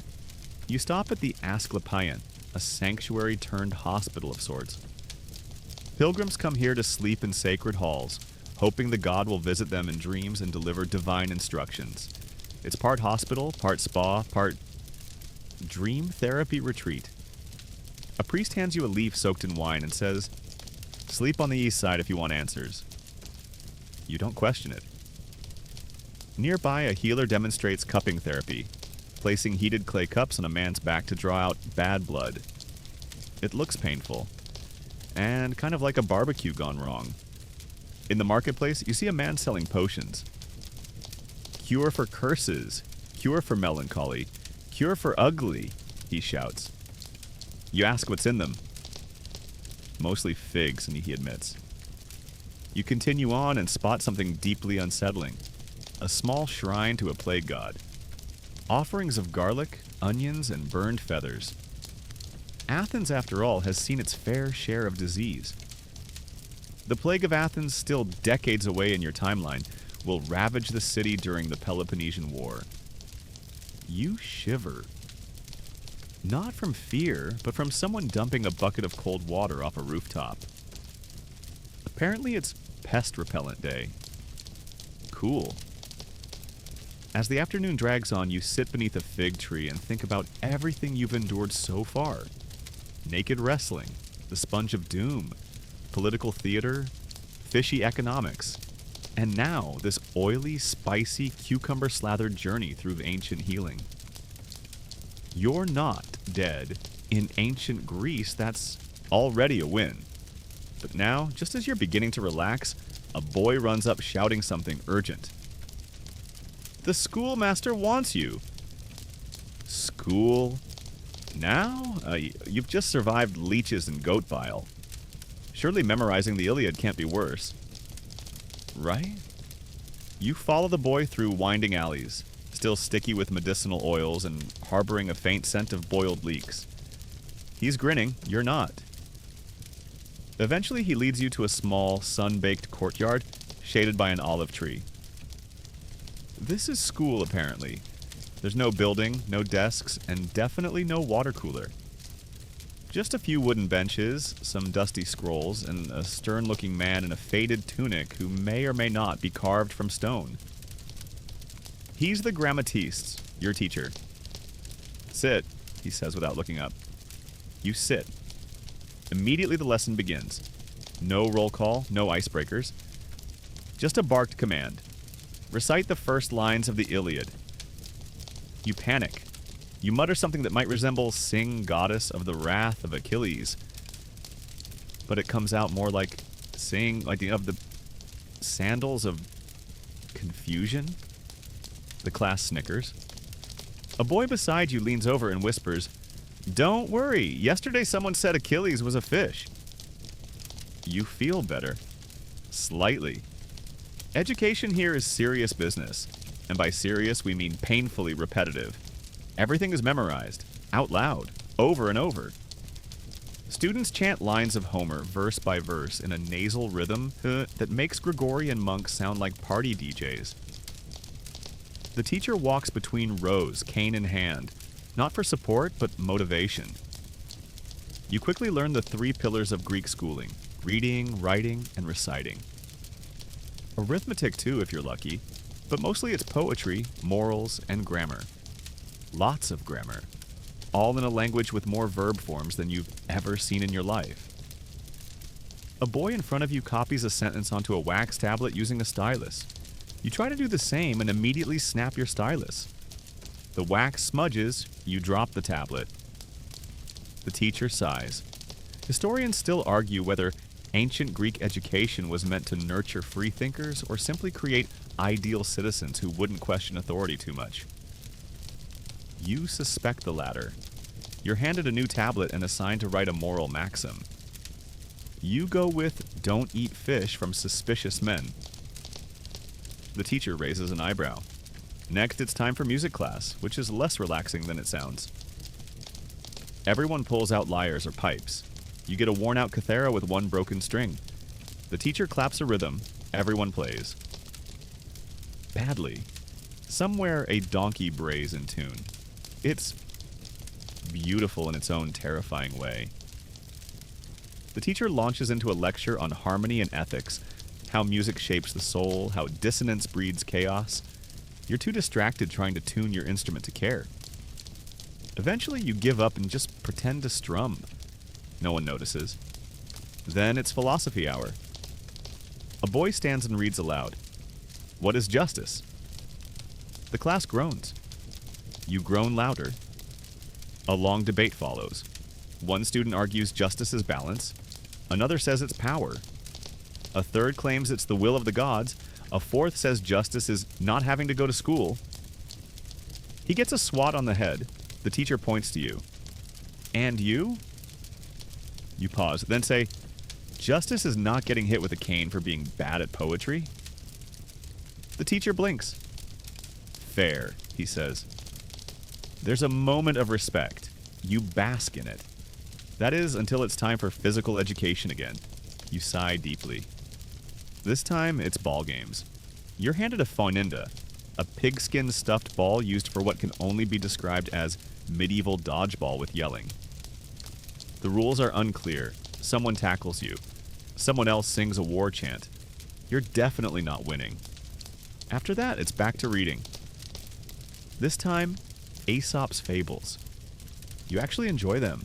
Speaker 1: You stop at the Asclepian, a sanctuary turned hospital of sorts. Pilgrims come here to sleep in sacred halls, hoping the god will visit them in dreams and deliver divine instructions. It's part hospital, part spa, part dream therapy retreat. A priest hands you a leaf soaked in wine and says, "Sleep on the east side if you want answers." You don't question it. Nearby, a healer demonstrates cupping therapy, placing heated clay cups on a man's back to draw out bad blood. It looks painful, and kind of like a barbecue gone wrong. In the marketplace, you see a man selling potions. Cure for curses, cure for melancholy, cure for ugly, he shouts. You ask what's in them. Mostly figs, and he admits. You continue on and spot something deeply unsettling. A small shrine to a plague god. Offerings of garlic, onions, and burned feathers. Athens, after all, has seen its fair share of disease. The plague of Athens, still decades away in your timeline, will ravage the city during the Peloponnesian War. You shiver. Not from fear, but from someone dumping a bucket of cold water off a rooftop. Apparently it's pest repellent day. Cool. As the afternoon drags on, you sit beneath a fig tree and think about everything you've endured so far. Naked wrestling, the sponge of doom, political theater, fishy economics, and now this oily, spicy, cucumber-slathered journey through ancient healing. You're not dead. In ancient Greece, that's already a win. But now, just as you're beginning to relax, a boy runs up shouting something urgent. The schoolmaster wants you. School? Now? You've just survived leeches and goat bile. Surely memorizing the Iliad can't be worse. Right? You follow the boy through winding alleys, still sticky with medicinal oils and harboring a faint scent of boiled leeks. He's grinning, you're not. Eventually he leads you to a small, sun-baked courtyard shaded by an olive tree. This is school, apparently. There's no building, no desks, and definitely no water cooler. Just a few wooden benches, some dusty scrolls, and a stern-looking man in a faded tunic who may or may not be carved from stone. He's the grammatiste, your teacher. Sit, he says without looking up. You sit. Immediately the lesson begins. No roll call, no icebreakers. Just a barked command. Recite the first lines of the Iliad. You panic. You mutter something that might resemble "Sing, goddess of the wrath of Achilles," but it comes out more like "Sing, like of the sandals of confusion." The class snickers. A boy beside you leans over and whispers, "Don't worry, yesterday someone said Achilles was a fish." You feel better. Slightly. Education here is serious business, and by serious we mean painfully repetitive. Everything is memorized, out loud, over and over. Students chant lines of Homer verse by verse in a nasal rhythm that makes Gregorian monks sound like party DJs. The teacher walks between rows, cane in hand, not for support, but motivation. You quickly learn the 3 pillars of Greek schooling: reading, writing, and reciting. Arithmetic too, if you're lucky, but mostly it's poetry, morals, and grammar. Lots of grammar. All in a language with more verb forms than you've ever seen in your life. A boy in front of you copies a sentence onto a wax tablet using a stylus. You try to do the same and immediately snap your stylus. The wax smudges, you drop the tablet. The teacher sighs. Historians still argue whether ancient Greek education was meant to nurture freethinkers or simply create ideal citizens who wouldn't question authority too much. You suspect the latter. You're handed a new tablet and assigned to write a moral maxim. You go with "don't eat fish from suspicious men." The teacher raises an eyebrow. Next, it's time for music class, which is less relaxing than it sounds. Everyone pulls out lyres or pipes. You get a worn-out cathera with 1 broken string. The teacher claps a rhythm. Everyone plays. Badly. Somewhere a donkey brays in tune. It's beautiful in its own terrifying way. The teacher launches into a lecture on harmony and ethics, how music shapes the soul, how dissonance breeds chaos. You're too distracted trying to tune your instrument to care. Eventually, you give up and just pretend to strum. No one notices. Then it's philosophy hour. A boy stands and reads aloud. What is justice? The class groans. You groan louder. A long debate follows. One student argues justice is balance. Another says it's power. A third claims it's the will of the gods. A fourth says justice is not having to go to school. He gets a swat on the head. The teacher points to you. And you? You pause, then say, justice is not getting hit with a cane for being bad at poetry. The teacher blinks. Fair, he says. There's a moment of respect. You bask in it. That is, until it's time for physical education again. You sigh deeply. This time, it's ball games. You're handed a foninda, a pigskin stuffed ball used for what can only be described as medieval dodgeball with yelling. The rules are unclear. Someone tackles you. Someone else sings a war chant. You're definitely not winning. After that, it's back to reading. This time, Aesop's fables. You actually enjoy them.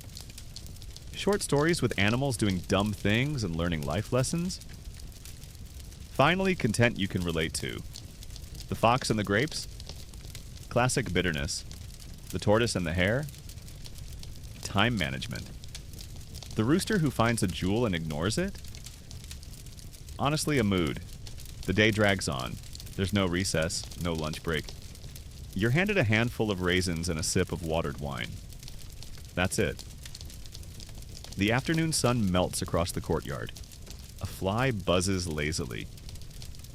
Speaker 1: Short stories with animals doing dumb things and learning life lessons. Finally, content you can relate to. The fox and the grapes. Classic bitterness. The tortoise and the hare. Time management. The rooster who finds a jewel and ignores it. Honestly, a mood. The day drags on. There's no recess, no lunch break. You're handed a handful of raisins and a sip of watered wine. That's it. The afternoon sun melts across the courtyard. A fly buzzes lazily.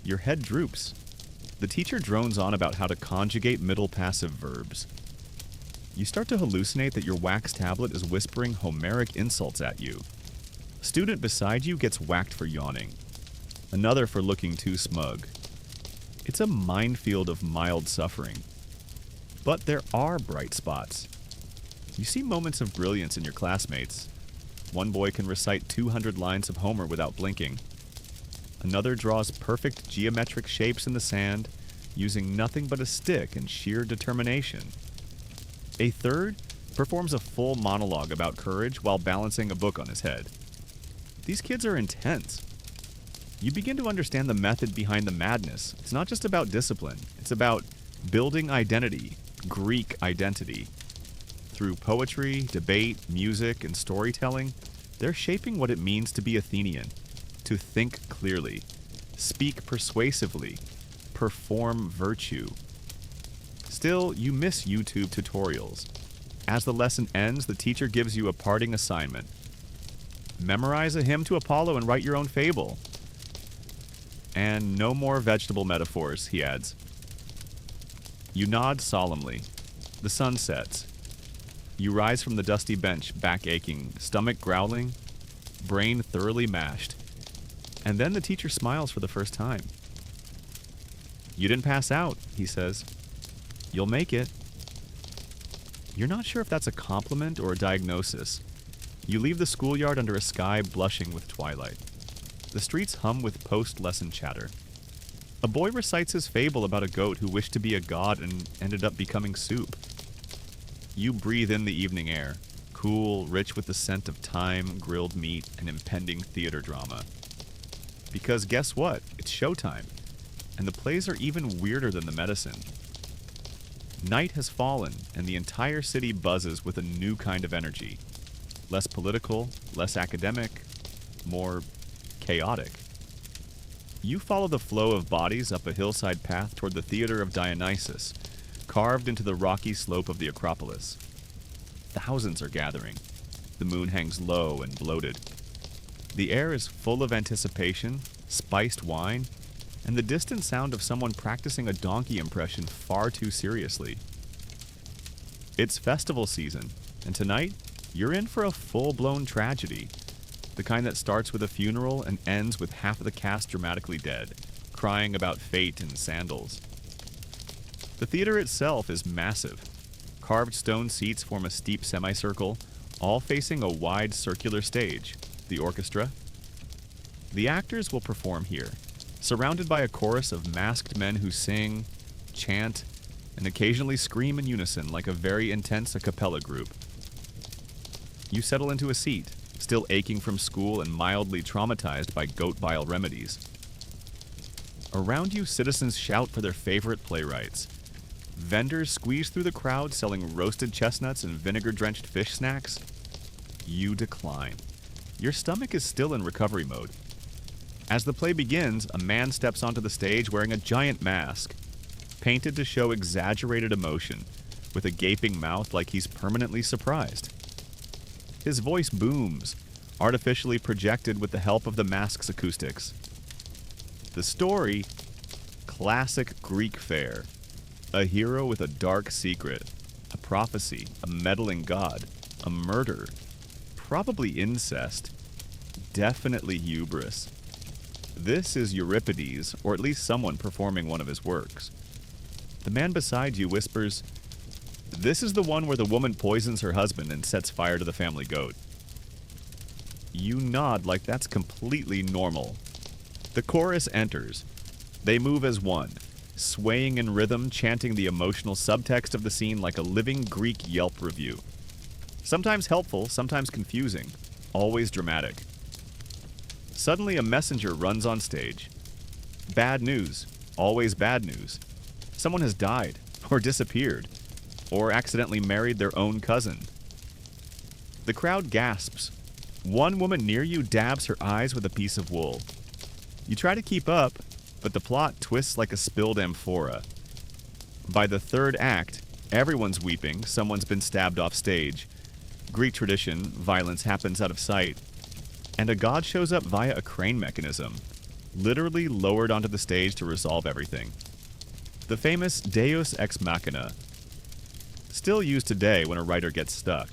Speaker 1: Your head droops. The teacher drones on about how to conjugate middle passive verbs. You start to hallucinate that your wax tablet is whispering Homeric insults at you. A student beside you gets whacked for yawning. Another for looking too smug. It's a minefield of mild suffering. But there are bright spots. You see moments of brilliance in your classmates. One boy can recite 200 lines of Homer without blinking. Another draws perfect geometric shapes in the sand, using nothing but a stick and sheer determination. A third performs a full monologue about courage while balancing a book on his head. These kids are intense. You begin to understand the method behind the madness. It's not just about discipline. It's about building identity, Greek identity. Through poetry, debate, music, and storytelling, they're shaping what it means to be Athenian, to think clearly, speak persuasively, perform virtue. Still, you miss YouTube tutorials. As the lesson ends, the teacher gives you a parting assignment. Memorize a hymn to Apollo and write your own fable. And no more vegetable metaphors, he adds. You nod solemnly. The sun sets. You rise from the dusty bench, back aching, stomach growling, brain thoroughly mashed. And then the teacher smiles for the first time. You didn't pass out, he says. You'll make it. You're not sure if that's a compliment or a diagnosis. You leave the schoolyard under a sky blushing with twilight. The streets hum with post-lesson chatter. A boy recites his fable about a goat who wished to be a god and ended up becoming soup. You breathe in the evening air, cool, rich with the scent of thyme, grilled meat, and impending theater drama. Because guess what? It's showtime. And the plays are even weirder than the medicine. Night has fallen, and the entire city buzzes with a new kind of energy. Less political, less academic, more chaotic. You follow the flow of bodies up a hillside path toward the Theater of Dionysus, carved into the rocky slope of the Acropolis. Thousands are gathering. The moon hangs low and bloated. The air is full of anticipation, spiced wine, and the distant sound of someone practicing a donkey impression far too seriously. It's festival season, and tonight, you're in for a full-blown tragedy. The kind that starts with a funeral and ends with half of the cast dramatically dead, crying about fate and sandals. The theater itself is massive. Carved stone seats form a steep semicircle, all facing a wide circular stage, the orchestra. The actors will perform here, surrounded by a chorus of masked men who sing, chant, and occasionally scream in unison like a very intense a cappella group. You settle into a seat, still aching from school and mildly traumatized by goat bile remedies. Around you, citizens shout for their favorite playwrights. Vendors squeeze through the crowd selling roasted chestnuts and vinegar-drenched fish snacks. You decline. Your stomach is still in recovery mode. As the play begins, a man steps onto the stage wearing a giant mask, painted to show exaggerated emotion, with a gaping mouth like he's permanently surprised. His voice booms, artificially projected with the help of the mask's acoustics. The story: classic Greek fare. A hero with a dark secret, a prophecy, a meddling god, a murder, probably incest, definitely hubris. This is Euripides, or at least someone performing one of his works. The man beside you whispers, "This is the one where the woman poisons her husband and sets fire to the family goat." You nod like that's completely normal. The chorus enters. They move as one, swaying in rhythm, chanting the emotional subtext of the scene like a living Greek Yelp review. Sometimes helpful, sometimes confusing, always dramatic. Suddenly, a messenger runs on stage. Bad news, always bad news. Someone has died, or disappeared, or accidentally married their own cousin. The crowd gasps. One woman near you dabs her eyes with a piece of wool. You try to keep up, but the plot twists like a spilled amphora. By the third act, everyone's weeping, someone's been stabbed off stage. Greek tradition, violence happens out of sight. And a god shows up via a crane mechanism, literally lowered onto the stage to resolve everything. The famous Deus ex machina, still used today when a writer gets stuck.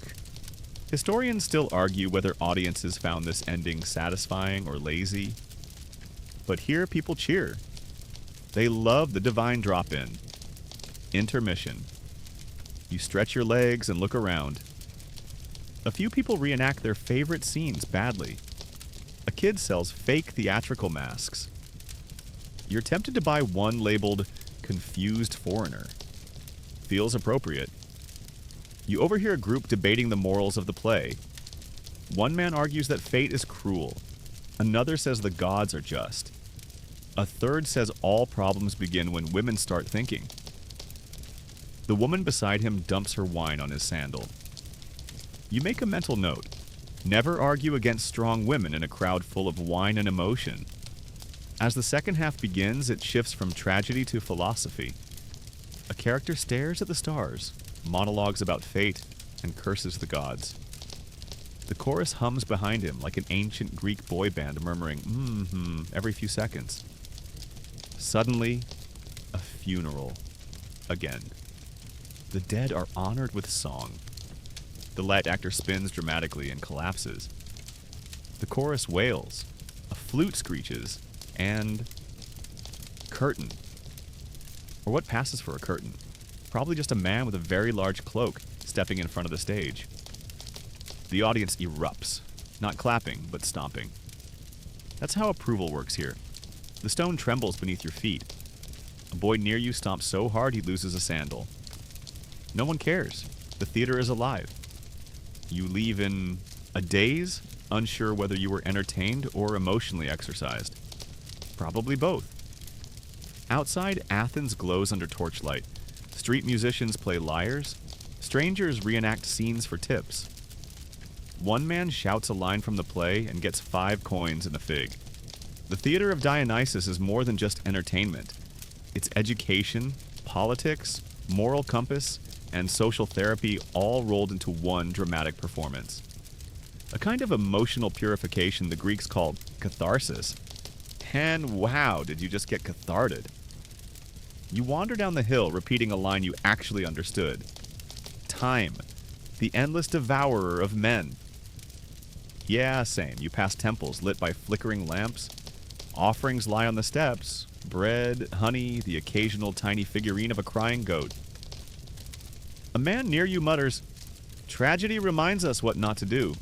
Speaker 1: Historians still argue whether audiences found this ending satisfying or lazy. But here people cheer. They love the divine drop-in. Intermission. You stretch your legs and look around. A few people reenact their favorite scenes badly. A kid sells fake theatrical masks. You're tempted to buy one labeled "confused foreigner." Feels appropriate. You overhear a group debating the morals of the play. One man argues that fate is cruel. Another says the gods are just. A third says all problems begin when women start thinking. The woman beside him dumps her wine on his sandal. You make a mental note. Never argue against strong women in a crowd full of wine and emotion. As the second half begins, it shifts from tragedy to philosophy. A character stares at the stars, monologues about fate, and curses the gods. The chorus hums behind him like an ancient Greek boy band murmuring, every few seconds. Suddenly, a funeral. Again. The dead are honored with song. The light actor spins dramatically and collapses. The chorus wails. A flute screeches. And... curtain. Or what passes for a curtain? Probably just a man with a very large cloak stepping in front of the stage. The audience erupts. Not clapping, but stomping. That's how approval works here. The stone trembles beneath your feet. A boy near you stomps so hard he loses a sandal. No one cares. The theater is alive. You leave in a daze, unsure whether you were entertained or emotionally exercised. Probably both. Outside, Athens glows under torchlight. Street musicians play lyres. Strangers reenact scenes for tips. One man shouts a line from the play and gets 5 coins in a fig. The theater of Dionysus is more than just entertainment. It's education, politics, moral compass, and social therapy all rolled into one dramatic performance. A kind of emotional purification the Greeks called catharsis. And wow, did you just get catharted. You wander down the hill repeating a line you actually understood. Time, the endless devourer of men. Yeah, same. You pass temples lit by flickering lamps. Offerings lie on the steps. Bread, honey, the occasional tiny figurine of a crying goat. A man near you mutters, "Tragedy reminds us what not to do."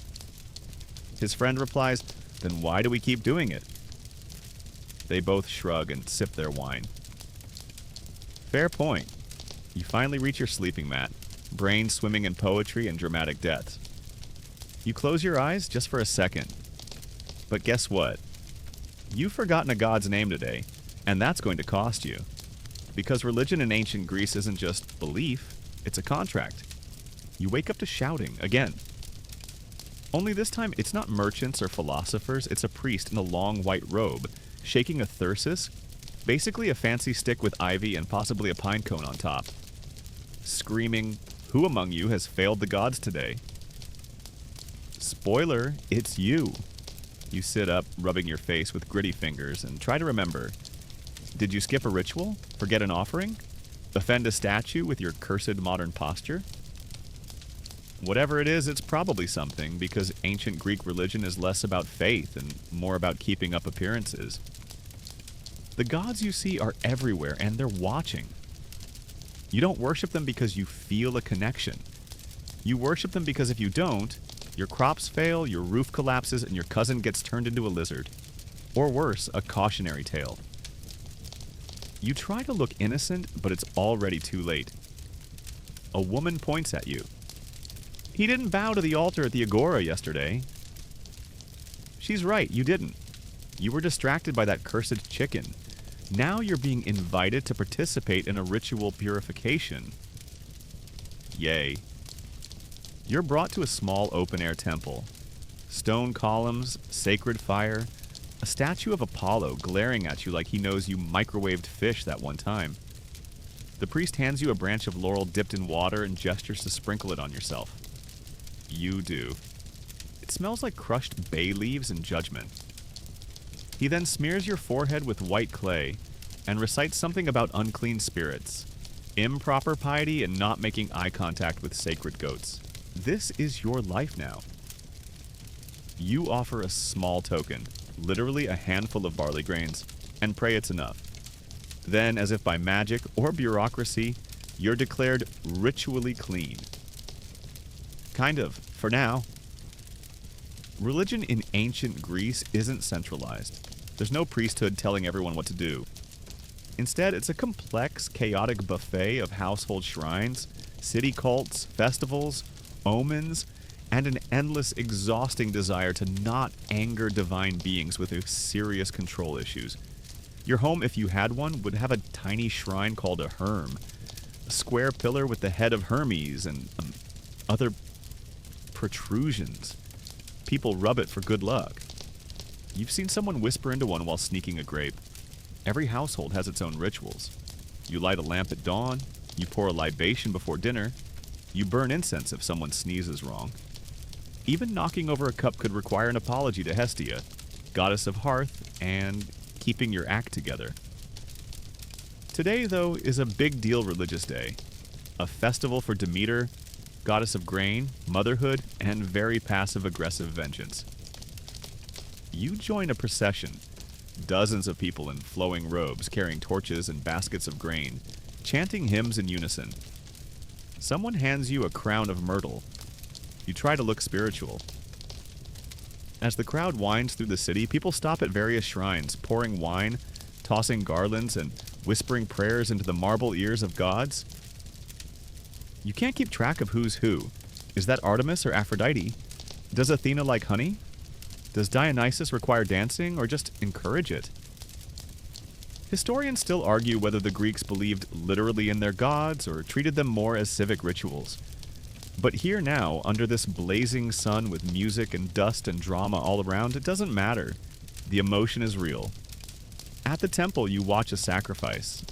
Speaker 1: His friend replies, "Then why do we keep doing it?" They both shrug and sip their wine. Fair point. You finally reach your sleeping mat, brain swimming in poetry and dramatic deaths. You close your eyes just for a second. But guess what? You've forgotten a god's name today, and that's going to cost you. Because religion in ancient Greece isn't just belief, it's a contract. You wake up to shouting again. Only this time, it's not merchants or philosophers, it's a priest in a long white robe, shaking a thyrsus, basically a fancy stick with ivy and possibly a pine cone on top. Screaming, "Who among you has failed the gods today?" Spoiler, it's you. You sit up, rubbing your face with gritty fingers, and try to remember. Did you skip a ritual? Forget an offering? Offend a statue with your cursed modern posture? Whatever it is, it's probably something, because ancient Greek religion is less about faith and more about keeping up appearances. The gods you see are everywhere, and they're watching. You don't worship them because you feel a connection. You worship them because if you don't, your crops fail, your roof collapses, and your cousin gets turned into a lizard. Or worse, a cautionary tale. You try to look innocent, but it's already too late. A woman points at you. "He didn't bow to the altar at the agora yesterday." She's right, you didn't. You were distracted by that cursed chicken. Now you're being invited to participate in a ritual purification. Yay. You're brought to a small open-air temple. Stone columns, sacred fire, a statue of Apollo glaring at you like he knows you microwaved fish that one time. The priest hands you a branch of laurel dipped in water and gestures to sprinkle it on yourself. You do. It smells like crushed bay leaves and judgment. He then smears your forehead with white clay and recites something about unclean spirits, improper piety, and not making eye contact with sacred goats. This is your life now. You offer a small token, literally a handful of barley grains, and pray it's enough. Then, as if by magic or bureaucracy, you're declared ritually clean. Kind of, for now. Religion in ancient Greece isn't centralized. There's no priesthood telling everyone what to do. Instead, it's a complex, chaotic buffet of household shrines, city cults, festivals, omens, and an endless, exhausting desire to not anger divine beings with serious control issues. Your home, if you had one, would have a tiny shrine called a herm, a square pillar with the head of Hermes and other protrusions. People rub it for good luck. You've seen someone whisper into one while sneaking a grape. Every household has its own rituals. You light a lamp at dawn, you pour a libation before dinner, you burn incense if someone sneezes wrong. Even knocking over a cup could require an apology to Hestia, goddess of hearth, and keeping your act together. Today, though, is a big deal religious day. A festival for Demeter, goddess of grain, motherhood, and very passive-aggressive vengeance. You join a procession. Dozens of people in flowing robes carrying torches and baskets of grain, chanting hymns in unison. Someone hands you a crown of myrtle. You try to look spiritual. As the crowd winds through the city, people stop at various shrines, pouring wine, tossing garlands, and whispering prayers into the marble ears of gods. You can't keep track of who's who. Is that Artemis or Aphrodite? Does Athena like honey? Does Dionysus require dancing or just encourage it? Historians still argue whether the Greeks believed literally in their gods or treated them more as civic rituals. But here now, under this blazing sun with music and dust and drama all around, it doesn't matter. The emotion is real. At the temple, you watch a sacrifice.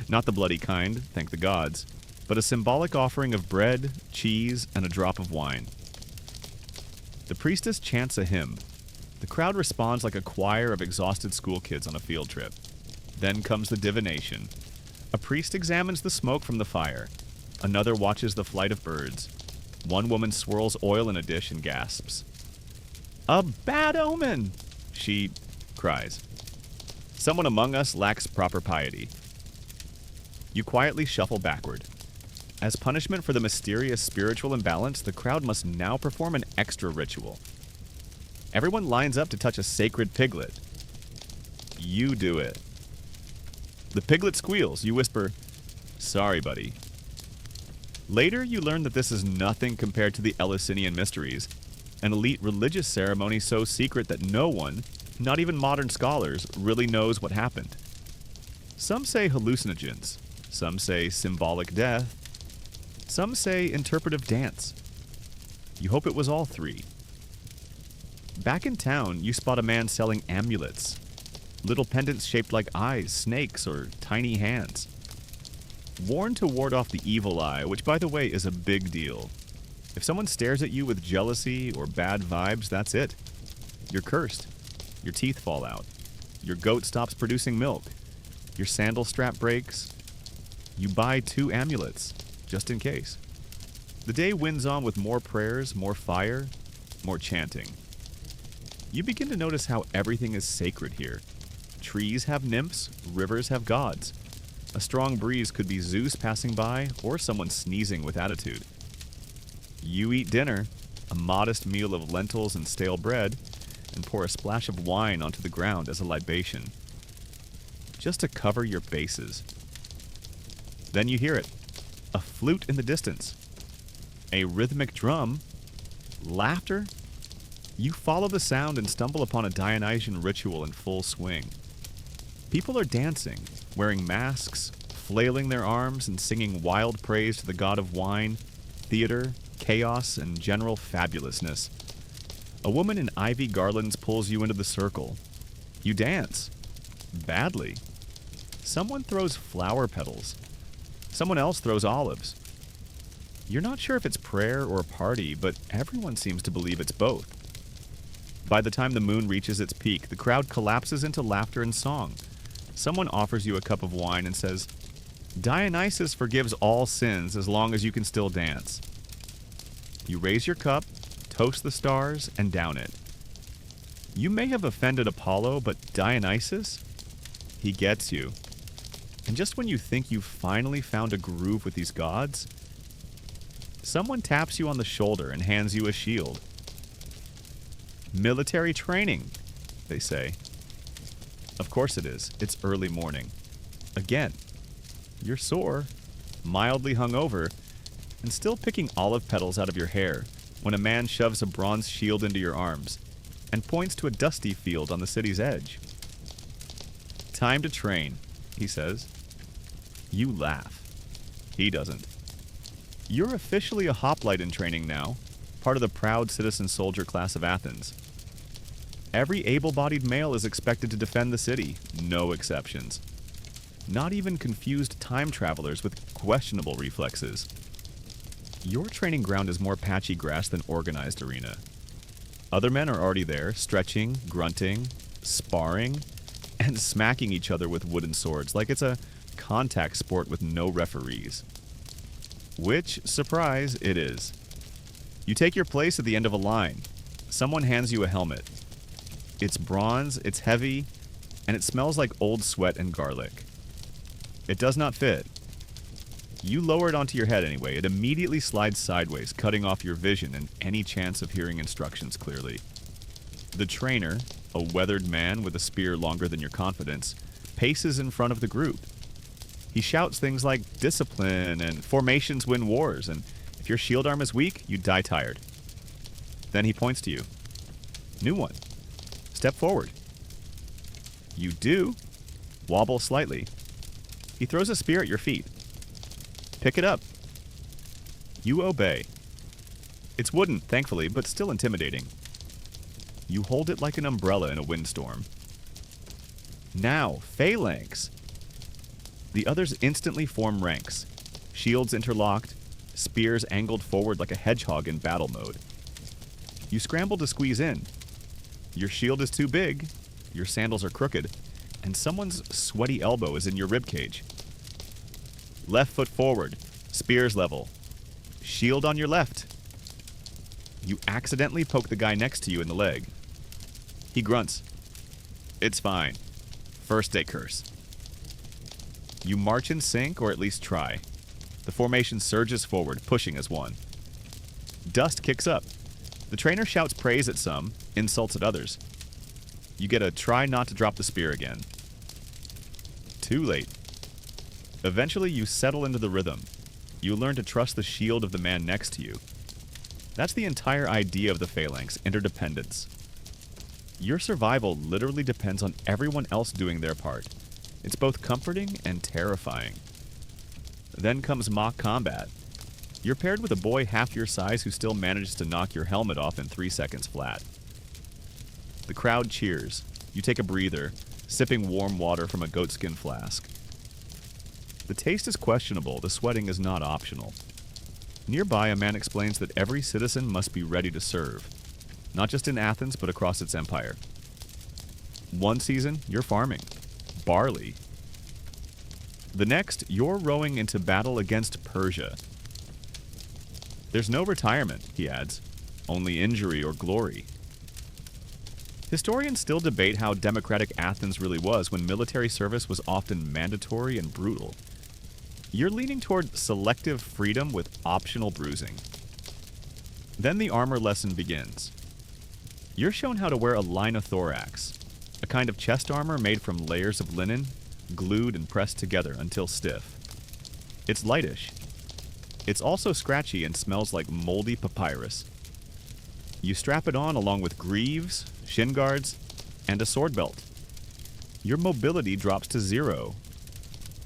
Speaker 1: Not the bloody kind, thank the gods, but a symbolic offering of bread, cheese, and a drop of wine. The priestess chants a hymn. The crowd responds like a choir of exhausted school kids on a field trip. Then comes the divination. A priest examines the smoke from the fire. Another watches the flight of birds. One woman swirls oil in a dish and gasps. "A bad omen!" she cries. Someone among us lacks proper piety. You quietly shuffle backward. As punishment for the mysterious spiritual imbalance, the crowd must now perform an extra ritual. Everyone lines up to touch a sacred piglet. You do it. The piglet squeals. You whisper, "Sorry, buddy." Later, you learn that this is nothing compared to the Eleusinian mysteries, an elite religious ceremony so secret that no one, not even modern scholars, really knows what happened. Some say hallucinogens, some say symbolic death, some say interpretive dance. You hope it was all three. Back in town, you spot a man selling amulets, little pendants shaped like eyes, snakes, or tiny hands. Worn to ward off the evil eye, which, by the way, is a big deal. If someone stares at you with jealousy or bad vibes, that's it. You're cursed. Your teeth fall out. Your goat stops producing milk. Your sandal strap breaks. You buy 2 amulets, just in case. The day winds on with more prayers, more fire, more chanting. You begin to notice how everything is sacred here. Trees have nymphs, rivers have gods. A strong breeze could be Zeus passing by or someone sneezing with attitude. You eat dinner, a modest meal of lentils and stale bread, and pour a splash of wine onto the ground as a libation, just to cover your bases. Then you hear it, a flute in the distance, a rhythmic drum, laughter. You follow the sound and stumble upon a Dionysian ritual in full swing. People are dancing, wearing masks, flailing their arms and singing wild praise to the god of wine, theater, chaos, and general fabulousness. A woman in ivy garlands pulls you into the circle. You dance. Badly. Someone throws flower petals. Someone else throws olives. You're not sure if it's prayer or a party, but everyone seems to believe it's both. By the time the moon reaches its peak, the crowd collapses into laughter and song. Someone offers you a cup of wine and says, "Dionysus forgives all sins as long as you can still dance." You raise your cup, toast the stars, and down it. You may have offended Apollo, but Dionysus? He gets you. And just when you think you've finally found a groove with these gods, someone taps you on the shoulder and hands you a shield. "Military training," they say. Of course it is. It's early morning. Again, you're sore, mildly hungover, and still picking olive petals out of your hair when a man shoves a bronze shield into your arms and points to a dusty field on the city's edge. "Time to train," he says. You laugh. He doesn't. You're officially a hoplite in training now, part of the proud citizen soldier class of Athens. Every able-bodied male is expected to defend the city, no exceptions. Not even confused time travelers with questionable reflexes. Your training ground is more patchy grass than organized arena. Other men are already there, stretching, grunting, sparring, and smacking each other with wooden swords like it's a contact sport with no referees. Which, surprise, it is. You take your place at the end of a line. Someone hands you a helmet. It's bronze, it's heavy, and it smells like old sweat and garlic. It does not fit. You lower it onto your head anyway. It immediately slides sideways, cutting off your vision and any chance of hearing instructions clearly. The trainer, a weathered man with a spear longer than your confidence, paces in front of the group. He shouts things like discipline and formations win wars, and if your shield arm is weak, you die tired. Then he points to you. New one. Step forward. You do. Wobble slightly. He throws a spear at your feet. Pick it up. You obey. It's wooden, thankfully, but still intimidating. You hold it like an umbrella in a windstorm. Now, phalanx. The others instantly form ranks. Shields interlocked, spears angled forward like a hedgehog in battle mode. You scramble to squeeze in. Your shield is too big, your sandals are crooked, and someone's sweaty elbow is in your ribcage. Left foot forward, spears level. Shield on your left. You accidentally poke the guy next to you in the leg. He grunts. It's fine. First day curse. You march in sync, or at least try. The formation surges forward, pushing as one. Dust kicks up. The trainer shouts praise at some, insults at others. You get a try not to drop the spear again. Too late. Eventually, you settle into the rhythm. You learn to trust the shield of the man next to you. That's the entire idea of the phalanx, interdependence. Your survival literally depends on everyone else doing their part. It's both comforting and terrifying. Then comes mock combat. You're paired with a boy half your size who still manages to knock your helmet off in 3 seconds flat. The crowd cheers. You take a breather, sipping warm water from a goatskin flask. The taste is questionable, the sweating is not optional. Nearby, a man explains that every citizen must be ready to serve, not just in Athens, but across its empire. One season, you're farming. Barley. The next, you're rowing into battle against Persia. There's no retirement, he adds, only injury or glory. Historians still debate how democratic Athens really was when military service was often mandatory and brutal. You're leaning toward selective freedom with optional bruising. Then the armor lesson begins. You're shown how to wear a linothorax, a kind of chest armor made from layers of linen, glued and pressed together until stiff. It's lightish. It's also scratchy and smells like moldy papyrus. You strap it on along with greaves, shin guards, and a sword belt. Your mobility drops to 0.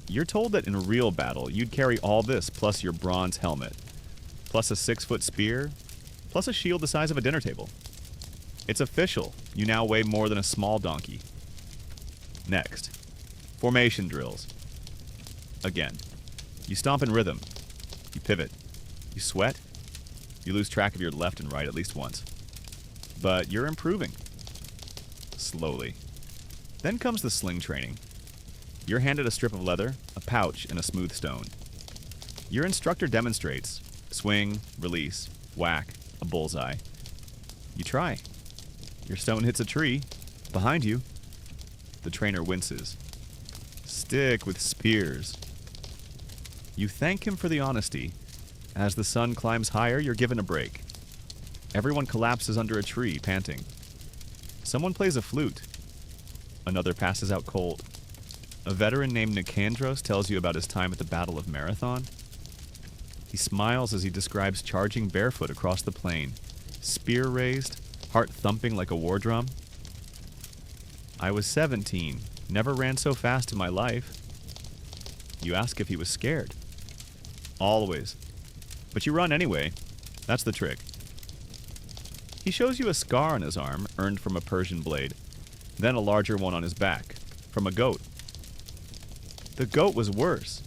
Speaker 1: You're told that in a real battle, you'd carry all this plus your bronze helmet, plus a 6-foot spear, plus a shield the size of a dinner table. It's official. You now weigh more than a small donkey. Next, formation drills. Again, you stomp in rhythm. You pivot. You sweat. You lose track of your left and right at least once. But you're improving. Slowly. Then comes the sling training. You're handed a strip of leather, a pouch, and a smooth stone. Your instructor demonstrates. Swing, release, whack, a bullseye. You try. Your stone hits a tree. Behind you. The trainer winces. Stick with spears. You thank him for the honesty. As the sun climbs higher, you're given a break. Everyone collapses under a tree, panting. Someone plays a flute. Another passes out cold. A veteran named Nicandros tells you about his time at the Battle of Marathon. He smiles as he describes charging barefoot across the plain, spear raised, heart thumping like a war drum. I was 17, never ran so fast in my life. You ask if he was scared. Always. But you run anyway. That's the trick. He shows you a scar on his arm, earned from a Persian blade, then a larger one on his back, from a goat. The goat was worse.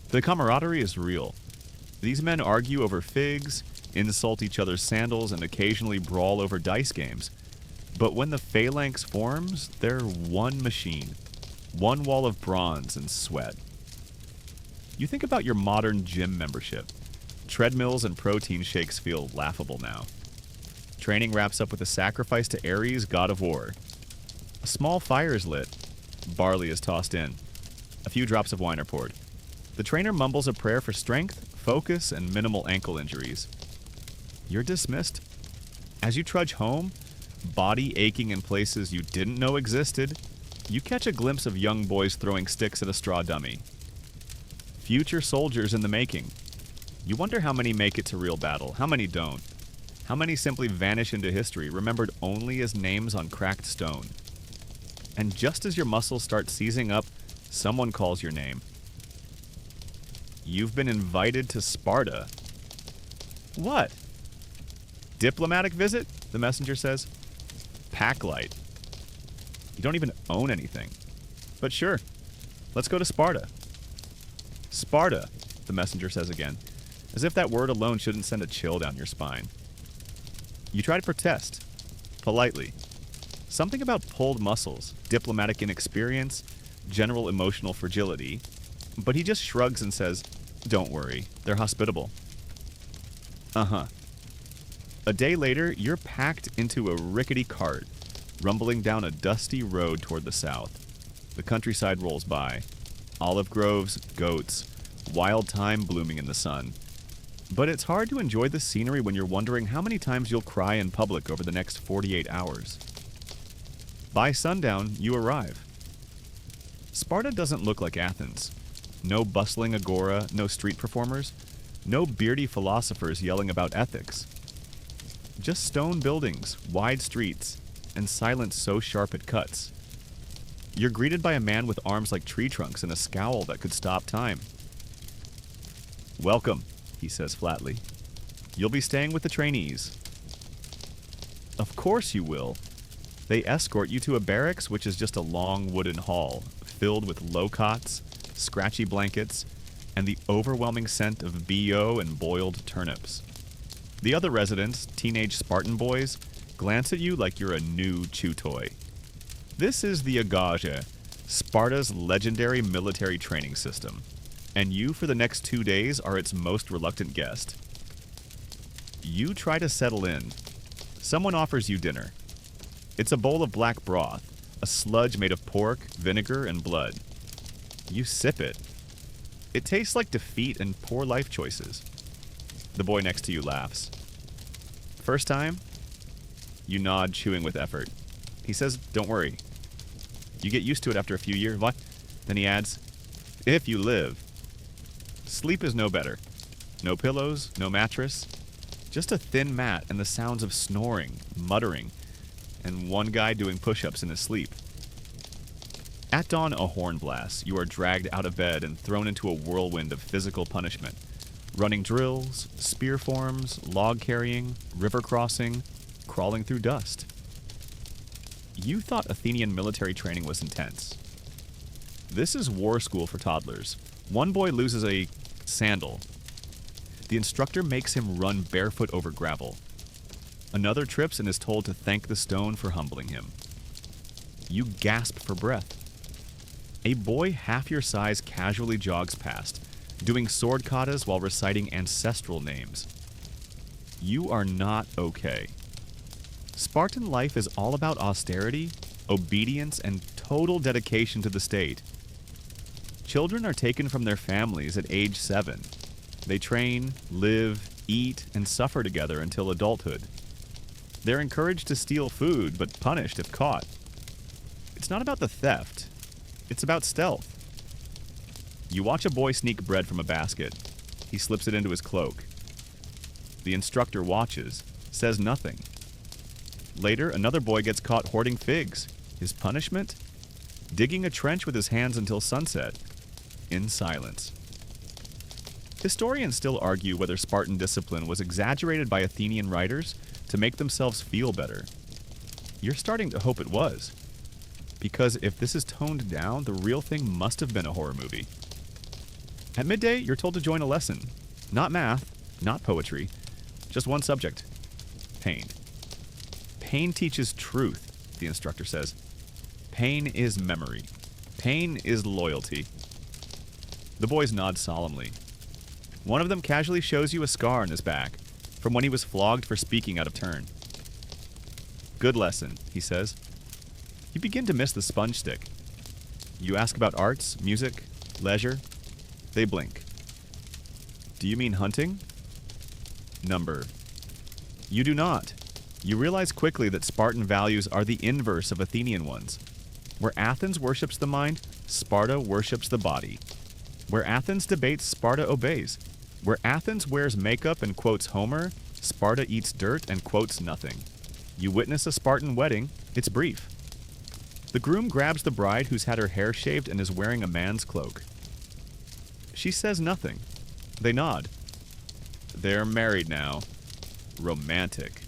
Speaker 1: The camaraderie is real. These men argue over figs, insult each other's sandals, and occasionally brawl over dice games. But when the phalanx forms, they're one machine. one wall of bronze and sweat. You think about your modern gym membership. Treadmills and protein shakes feel laughable now. Training wraps up with a sacrifice to Ares, god of war. A small fire is lit. Barley is tossed in. A few drops of wine are poured. The trainer mumbles a prayer for strength, focus, and minimal ankle injuries. You're dismissed. As you trudge home, body aching in places you didn't know existed, you catch a glimpse of young boys throwing sticks at a straw dummy. Future soldiers in the making. You wonder how many make it to real battle, how many don't. How many simply vanish into history, remembered only as names on cracked stone. And just as your muscles start seizing up, someone calls your name. You've been invited to Sparta. What? Diplomatic visit? The messenger says. Packlight. You don't even own anything. But sure, let's go to Sparta. Sparta, the messenger says again, as if that word alone shouldn't send a chill down your spine. You try to protest, politely. Something about pulled muscles, diplomatic inexperience, general emotional fragility, but he just shrugs and says, "Don't worry, they're hospitable." Uh-huh. A day later, you're packed into a rickety cart, rumbling down a dusty road toward the south. The countryside rolls by. Olive groves, goats, wild thyme blooming in the sun. But it's hard to enjoy the scenery when you're wondering how many times you'll cry in public over the next 48 hours. By sundown, you arrive. Sparta doesn't look like Athens. No bustling agora, no street performers, no beardy philosophers yelling about ethics. Just stone buildings, wide streets, and silence so sharp it cuts. You're greeted by a man with arms like tree trunks and a scowl that could stop time. "Welcome," he says flatly. "You'll be staying with the trainees." Of course you will. They escort you to a barracks, which is just a long wooden hall, filled with low cots, scratchy blankets, and the overwhelming scent of BO and boiled turnips. The other residents, teenage Spartan boys, glance at you like you're a new chew toy. This is the Agaja, Sparta's legendary military training system, and you for the next 2 days are its most reluctant guest. You try to settle in. Someone offers you dinner. It's a bowl of black broth, a sludge made of pork, vinegar, and blood. You sip it. It tastes like defeat and poor life choices. The boy next to you laughs. First time? You nod, chewing with effort. He says, "Don't worry. You get used to it after a few years." What? Then he adds, "If you live." Sleep is no better. No pillows, no mattress. Just a thin mat and the sounds of snoring, muttering, and one guy doing push-ups in his sleep. At dawn, a horn blasts. You are dragged out of bed and thrown into a whirlwind of physical punishment. Running drills, spear forms, log carrying, river crossing, crawling through dust. You thought Athenian military training was intense. This is war school for toddlers. One boy loses a sandal. The instructor makes him run barefoot over gravel. Another trips and is told to thank the stone for humbling him. You gasp for breath. A boy half your size casually jogs past, doing sword katas while reciting ancestral names. You are not okay. Spartan life is all about austerity, obedience, and total dedication to the state. Children are taken from their families at age 7. They train, live, eat, and suffer together until adulthood. They're encouraged to steal food, but punished if caught. It's not about the theft. It's about stealth. You watch a boy sneak bread from a basket. He slips it into his cloak. The instructor watches, says nothing. Later, another boy gets caught hoarding figs. His punishment? Digging a trench with his hands until sunset, in silence. Historians still argue whether Spartan discipline was exaggerated by Athenian writers to make themselves feel better. You're starting to hope it was. Because if this is toned down, the real thing must have been a horror movie. At midday, you're told to join a lesson. Not math, not poetry, just one subject. Pain. Pain teaches truth, the instructor says. Pain is memory. Pain is loyalty. The boys nod solemnly. One of them casually shows you a scar on his back from when he was flogged for speaking out of turn. Good lesson, he says. You begin to miss the sponge stick. You ask about arts, music, leisure. They blink. Do you mean hunting? Number. You do not. You realize quickly that Spartan values are the inverse of Athenian ones. Where Athens worships the mind, Sparta worships the body. Where Athens debates, Sparta obeys. Where Athens wears makeup and quotes Homer, Sparta eats dirt and quotes nothing. You witness a Spartan wedding, it's brief. The groom grabs the bride who's had her hair shaved and is wearing a man's cloak. She says nothing. They nod. They're married now. Romantic.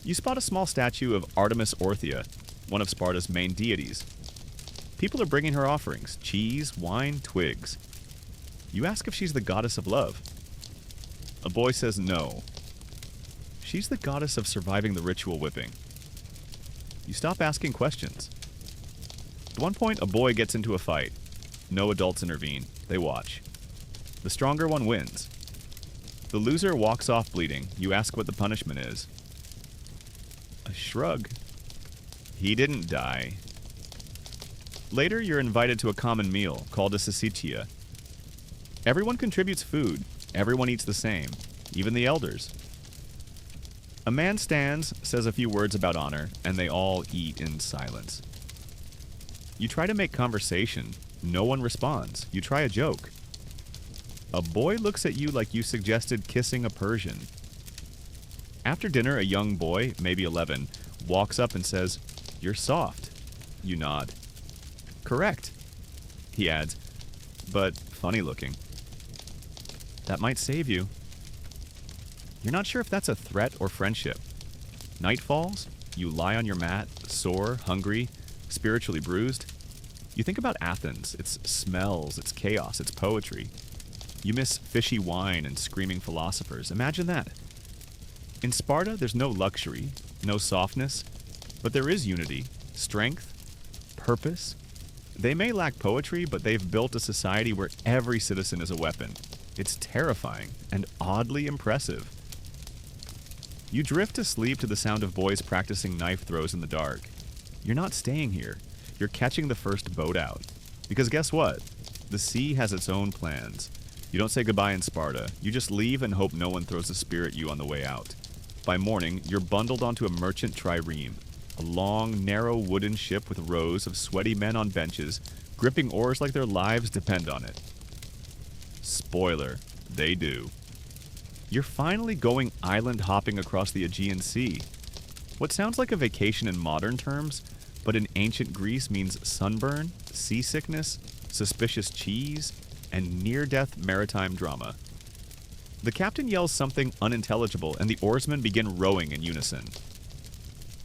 Speaker 1: You spot a small statue of Artemis Orthia, one of Sparta's main deities. People are bringing her offerings, cheese, wine, twigs. You ask if she's the goddess of love. A boy says no. She's the goddess of surviving the ritual whipping. You stop asking questions. At one point, a boy gets into a fight. No adults intervene. They watch. The stronger one wins. The loser walks off bleeding. You ask what the punishment is. A shrug. He didn't die. Later, you're invited to a common meal called a syssitia. Everyone contributes food. Everyone eats the same, even the elders. A man stands, says a few words about honor, and they all eat in silence. You try to make conversation. No one responds. You try a joke. A boy looks at you like you suggested kissing a Persian. After dinner, a young boy, maybe 11, walks up and says, "You're soft." You nod. "Correct," he adds, "but funny looking." That might save you. You're not sure if that's a threat or friendship. Night falls, you lie on your mat, sore, hungry, spiritually bruised. You think about Athens, its smells, its chaos, its poetry. You miss fishy wine and screaming philosophers. Imagine that. In Sparta, there's no luxury, no softness, but there is unity, strength, purpose. They may lack poetry, but they've built a society where every citizen is a weapon. It's terrifying and oddly impressive. You drift to sleep to the sound of boys practicing knife throws in the dark. You're not staying here. You're catching the first boat out. Because guess what? The sea has its own plans. You don't say goodbye in Sparta. You just leave and hope no one throws a spear at you on the way out. By morning, you're bundled onto a merchant trireme, a long, narrow wooden ship with rows of sweaty men on benches, gripping oars like their lives depend on it. Spoiler, they do. You're finally going island hopping across the Aegean Sea. What sounds like a vacation in modern terms, but in ancient Greece means sunburn, seasickness, suspicious cheese, and near-death maritime drama. The captain yells something unintelligible, and the oarsmen begin rowing in unison.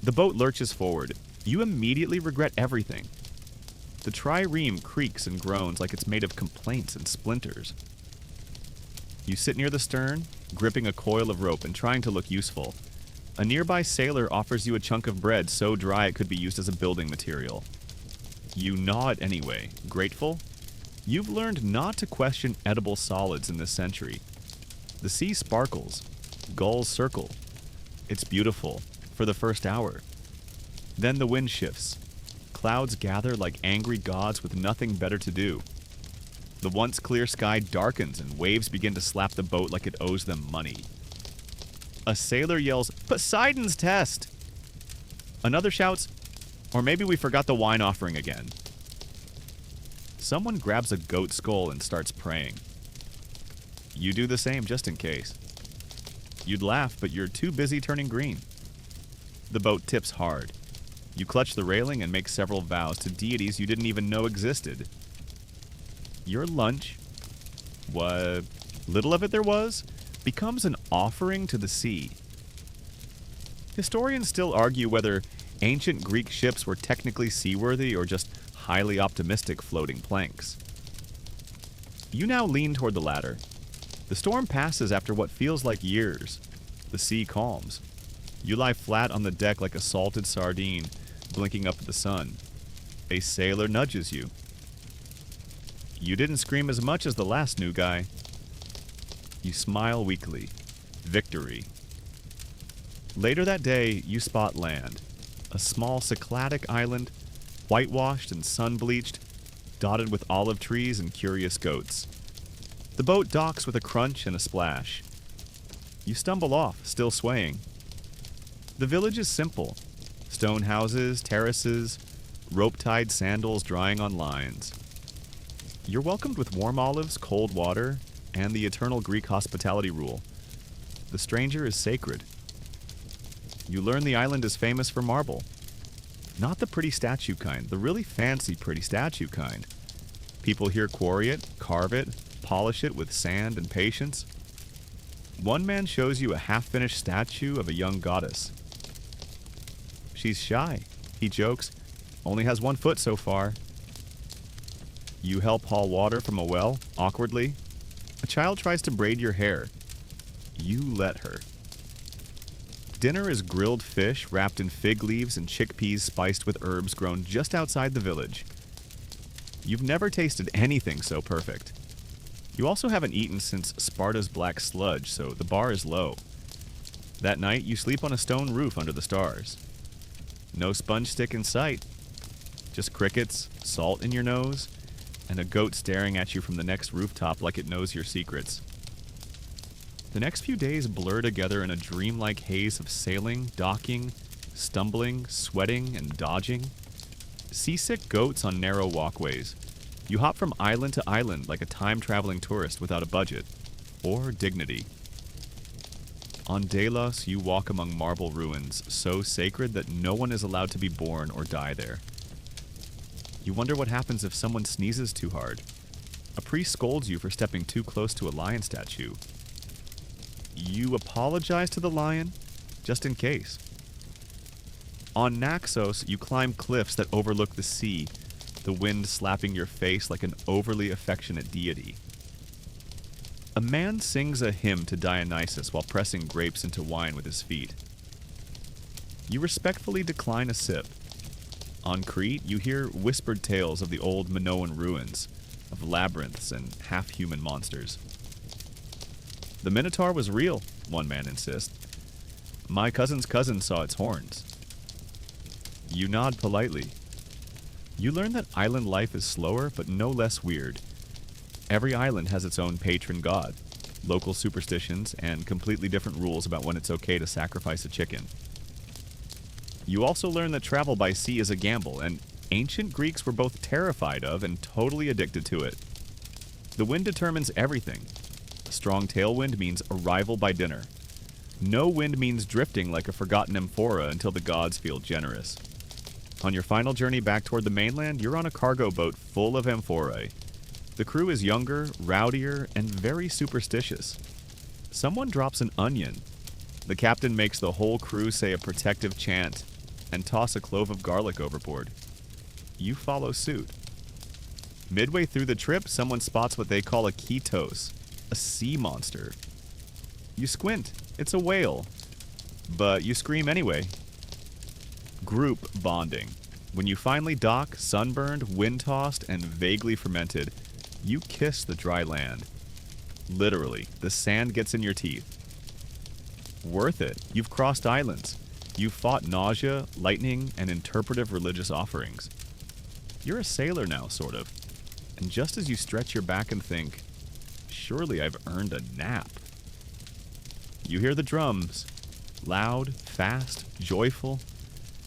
Speaker 1: The boat lurches forward. You immediately regret everything. The trireme creaks and groans like it's made of complaints and splinters. You sit near the stern, gripping a coil of rope and trying to look useful. A nearby sailor offers you a chunk of bread so dry it could be used as a building material. You gnaw it anyway, grateful. You've learned not to question edible solids in this century. The sea sparkles. Gulls circle. It's beautiful, for the first hour. Then the wind shifts. Clouds gather like angry gods with nothing better to do. The once clear sky darkens and waves begin to slap the boat like it owes them money. A sailor yells, "Poseidon's test!" Another shouts, "Or maybe we forgot the wine offering again." Someone grabs a goat skull and starts praying. You do the same just in case. You'd laugh, but you're too busy turning green. The boat tips hard. You clutch the railing and make several vows to deities you didn't even know existed. Your lunch, what little of it there was, becomes an offering to the sea. Historians still argue whether ancient Greek ships were technically seaworthy or just highly optimistic floating planks. You now lean toward the latter. The storm passes after what feels like years. The sea calms. You lie flat on the deck like a salted sardine, blinking up at the sun. A sailor nudges you. You didn't scream as much as the last new guy. You smile weakly. Victory. Later that day, you spot land. A small Cycladic island, whitewashed and sun-bleached, dotted with olive trees and curious goats. The boat docks with a crunch and a splash. You stumble off, still swaying. The village is simple. Stone houses, terraces, rope-tied sandals drying on lines. You're welcomed with warm olives, cold water, and the eternal Greek hospitality rule. The stranger is sacred. You learn the island is famous for marble. Not the pretty statue kind, the really fancy pretty statue kind. People here quarry it, carve it, polish it with sand and patience. One man shows you a half-finished statue of a young goddess. She's shy, he jokes, only has 1 foot so far. You help haul water from a well, awkwardly. A child tries to braid your hair. You let her. Dinner is grilled fish wrapped in fig leaves and chickpeas spiced with herbs grown just outside the village. You've never tasted anything so perfect. You also haven't eaten since Sparta's black sludge, so the bar is low. That night, you sleep on a stone roof under the stars. No sponge stick in sight. Just crickets, salt in your nose, and a goat staring at you from the next rooftop like it knows your secrets. The next few days blur together in a dreamlike haze of sailing, docking, stumbling, sweating, and dodging. Seasick goats on narrow walkways. You hop from island to island like a time-traveling tourist without a budget or dignity. On Delos, you walk among marble ruins so sacred that no one is allowed to be born or die there. You wonder what happens if someone sneezes too hard. A priest scolds you for stepping too close to a lion statue. You apologize to the lion, just in case. On Naxos, you climb cliffs that overlook the sea, the wind slapping your face like an overly affectionate deity. A man sings a hymn to Dionysus while pressing grapes into wine with his feet. You respectfully decline a sip. On Crete, you hear whispered tales of the old Minoan ruins, of labyrinths and half-human monsters. The Minotaur was real, one man insists. My cousin's cousin saw its horns. You nod politely. You learn that island life is slower, but no less weird. Every island has its own patron god, local superstitions, and completely different rules about when it's okay to sacrifice a chicken. You also learn that travel by sea is a gamble, and ancient Greeks were both terrified of and totally addicted to it. The wind determines everything. A strong tailwind means arrival by dinner. No wind means drifting like a forgotten amphora until the gods feel generous. On your final journey back toward the mainland, you're on a cargo boat full of amphorae. The crew is younger, rowdier, and very superstitious. Someone drops an onion. The captain makes the whole crew say a protective chant and toss a clove of garlic overboard. You follow suit. Midway through the trip, someone spots what they call a ketos, a sea monster. You squint. It's a whale. But you scream anyway. Group bonding. When you finally dock, sunburned, wind-tossed, and vaguely fermented, you kiss the dry land. Literally, the sand gets in your teeth. Worth it. You've crossed islands. You've fought nausea, lightning, and interpretive religious offerings. You're a sailor now, sort of. And just as you stretch your back and think, surely I've earned a nap, you hear the drums. Loud, fast, joyful.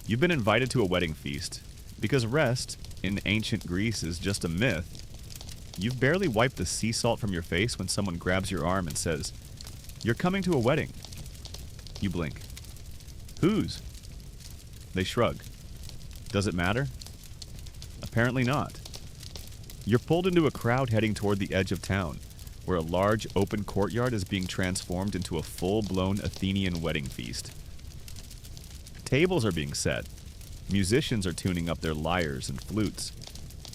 Speaker 1: You've been invited to a wedding feast. Because rest, in ancient Greece, is just a myth. You've barely wiped the sea salt from your face when someone grabs your arm and says, "You're coming to a wedding." You blink. Whose? They shrug. Does it matter? Apparently not. You're pulled into a crowd heading toward the edge of town, where a large open courtyard is being transformed into a full-blown Athenian wedding feast. Tables are being set. Musicians are tuning up their lyres and flutes.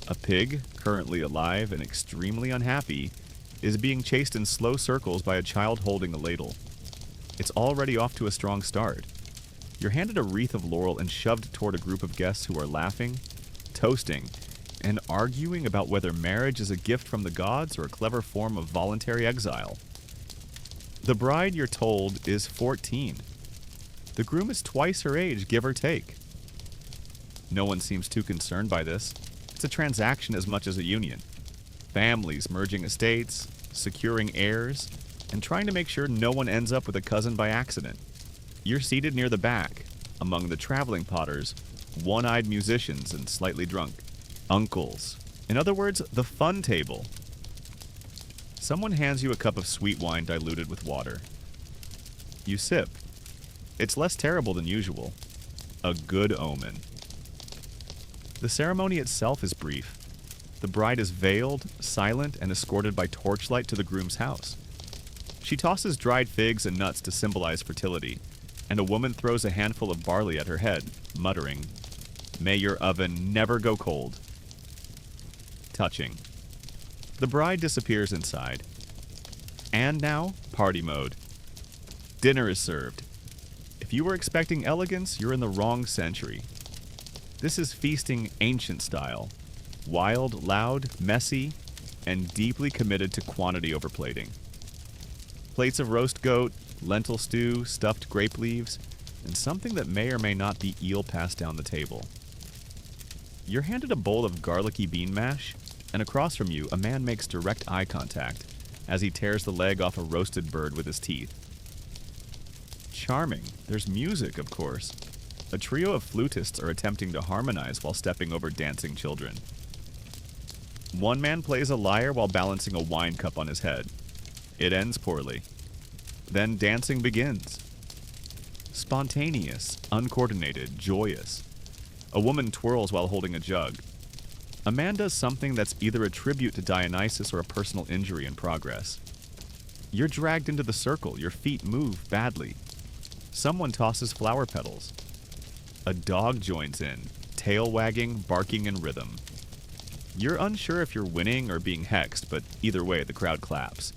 Speaker 1: A pig, currently alive and extremely unhappy, is being chased in slow circles by a child holding a ladle. It's already off to a strong start. You're handed a wreath of laurel and shoved toward a group of guests who are laughing, toasting, and arguing about whether marriage is a gift from the gods or a clever form of voluntary exile. The bride, you're told, is 14. The groom is twice her age, give or take. No one seems too concerned by this. It's a transaction as much as a union. Families merging estates, securing heirs, and trying to make sure no one ends up with a cousin by accident. You're seated near the back, among the traveling potters, one-eyed musicians and slightly drunk uncles. In other words, the fun table. Someone hands you a cup of sweet wine diluted with water. You sip. It's less terrible than usual. A good omen. The ceremony itself is brief. The bride is veiled, silent, and escorted by torchlight to the groom's house. She tosses dried figs and nuts to symbolize fertility, and a woman throws a handful of barley at her head, muttering, "May your oven never go cold." Touching. The bride disappears inside. And now, party mode. Dinner is served. If you were expecting elegance, you're in the wrong century. This is feasting ancient style. Wild, loud, messy, and deeply committed to quantity over plating. Plates of roast goat, lentil stew, stuffed grape leaves, and something that may or may not be eel passed down the table. You're handed a bowl of garlicky bean mash, and across from you, a man makes direct eye contact as he tears the leg off a roasted bird with his teeth. Charming. There's music, of course. A trio of flutists are attempting to harmonize while stepping over dancing children. One man plays a lyre while balancing a wine cup on his head. It ends poorly. Then dancing begins. Spontaneous, uncoordinated, joyous. A woman twirls while holding a jug. A man does something that's either a tribute to Dionysus or a personal injury in progress. You're dragged into the circle, your feet move badly. Someone tosses flower petals. A dog joins in, tail wagging, barking in rhythm. You're unsure if you're winning or being hexed, but either way, the crowd claps.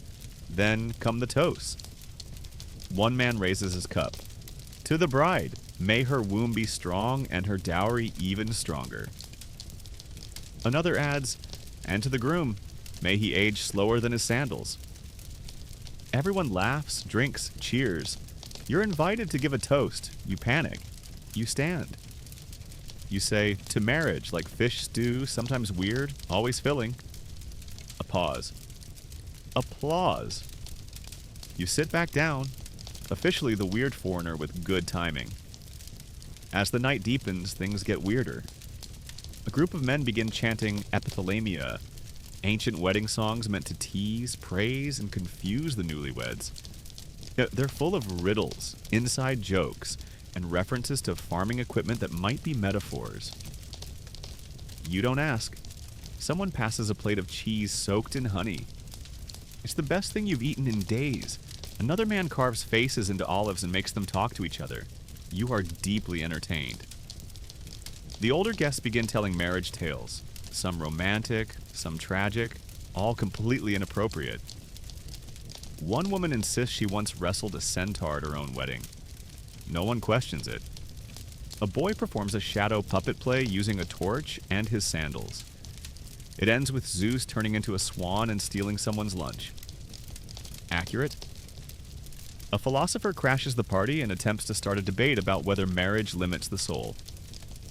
Speaker 1: Then come the toasts. One man raises his cup. To the bride, may her womb be strong and her dowry even stronger. Another adds, and to the groom, may he age slower than his sandals. Everyone laughs, drinks, cheers. You're invited to give a toast. You panic. You stand. You say, to marriage, like fish stew, sometimes weird, always filling. A pause. Applause. You sit back down, officially the weird foreigner with good timing. As the night deepens, things get weirder. A group of men begin chanting epithalamia, ancient wedding songs meant to tease, praise, and confuse the newlyweds. They're full of riddles, inside jokes, and references to farming equipment that might be metaphors. You don't ask. Someone passes a plate of cheese soaked in honey. It's the best thing you've eaten in days. Another man carves faces into olives and makes them talk to each other. You are deeply entertained. The older guests begin telling marriage tales, some romantic, some tragic, all completely inappropriate. One woman insists she once wrestled a centaur at her own wedding. No one questions it. A boy performs a shadow puppet play using a torch and his sandals. It ends with Zeus turning into a swan and stealing someone's lunch. Accurate? A philosopher crashes the party and attempts to start a debate about whether marriage limits the soul.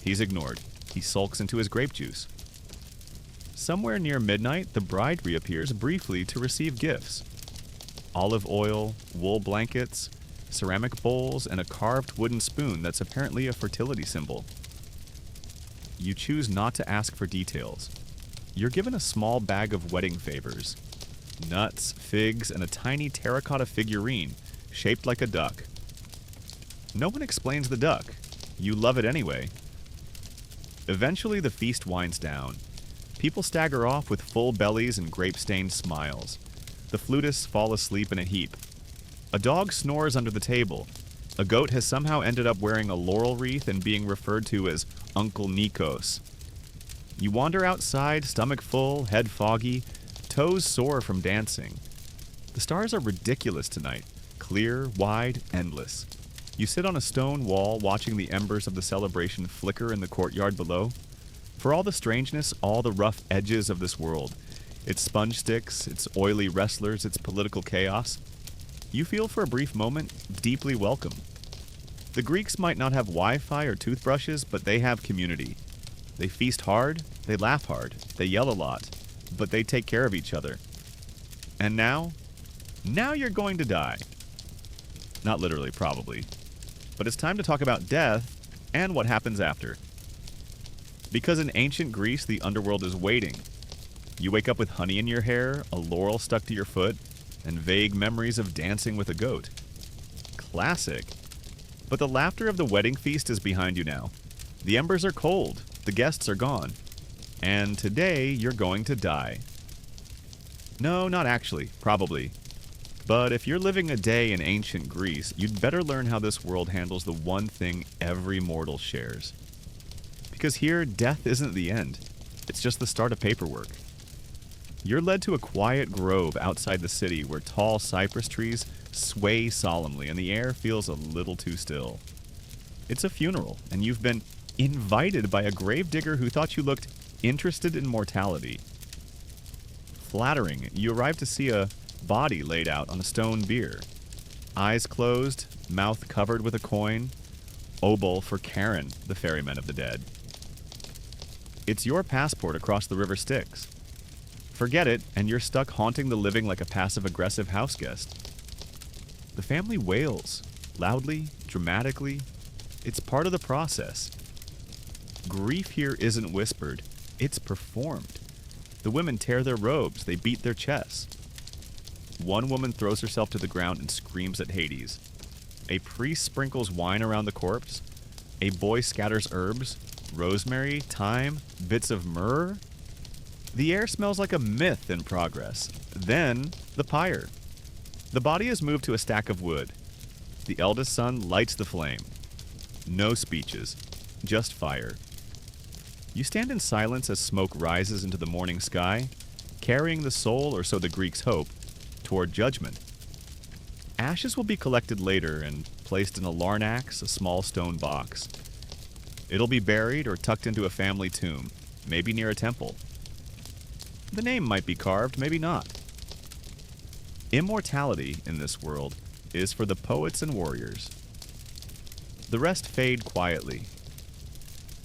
Speaker 1: He's ignored. He sulks into his grape juice. Somewhere near midnight, the bride reappears briefly to receive gifts. Olive oil, wool blankets, ceramic bowls, and a carved wooden spoon that's apparently a fertility symbol. You choose not to ask for details. You're given a small bag of wedding favors. Nuts, figs, and a tiny terracotta figurine shaped like a duck. No one explains the duck. You love it anyway. Eventually, the feast winds down. People stagger off with full bellies and grape-stained smiles. The flutists fall asleep in a heap. A dog snores under the table. A goat has somehow ended up wearing a laurel wreath and being referred to as Uncle Nikos. You wander outside, stomach full, head foggy, toes sore from dancing. The stars are ridiculous tonight. Clear, wide, endless. You sit on a stone wall watching the embers of the celebration flicker in the courtyard below. For all the strangeness, all the rough edges of this world, its sponge sticks, its oily wrestlers, its political chaos, you feel for a brief moment deeply welcome. The Greeks might not have Wi-Fi or toothbrushes, but they have community. They feast hard, they laugh hard, they yell a lot, but they take care of each other. And now you're going to die. Not literally, probably. But it's time to talk about death and what happens after. Because in ancient Greece, the underworld is waiting. You wake up with honey in your hair, a laurel stuck to your foot, and vague memories of dancing with a goat. Classic. But the laughter of the wedding feast is behind you now. The embers are cold, the guests are gone, and today you're going to die. No, not actually, probably. But if you're living a day in ancient Greece, you'd better learn how this world handles the one thing every mortal shares. Because here, death isn't the end. It's just the start of paperwork. You're led to a quiet grove outside the city where tall cypress trees sway solemnly and the air feels a little too still. It's a funeral, and you've been invited by a gravedigger who thought you looked interested in mortality. Flattering, you arrive to see a body laid out on a stone bier. Eyes closed, mouth covered with a coin. Obol for Karen, the ferryman of the dead. It's your passport across the river Styx. Forget it, and you're stuck haunting the living like a passive-aggressive houseguest. The family wails, loudly, dramatically. It's part of the process. Grief here isn't whispered, it's performed. The women tear their robes, they beat their chests. One woman throws herself to the ground and screams at Hades. A priest sprinkles wine around the corpse. A boy scatters herbs, rosemary, thyme, bits of myrrh. The air smells like a myth in progress. Then, the pyre. The body is moved to a stack of wood. The eldest son lights the flame. No speeches, just fire. You stand in silence as smoke rises into the morning sky, carrying the soul, or so the Greeks hope, toward judgment. Ashes will be collected later and placed in a larnax, a small stone box. It'll be buried or tucked into a family tomb, maybe near a temple. The name might be carved, maybe not. Immortality in this world is for the poets and warriors. The rest fade quietly.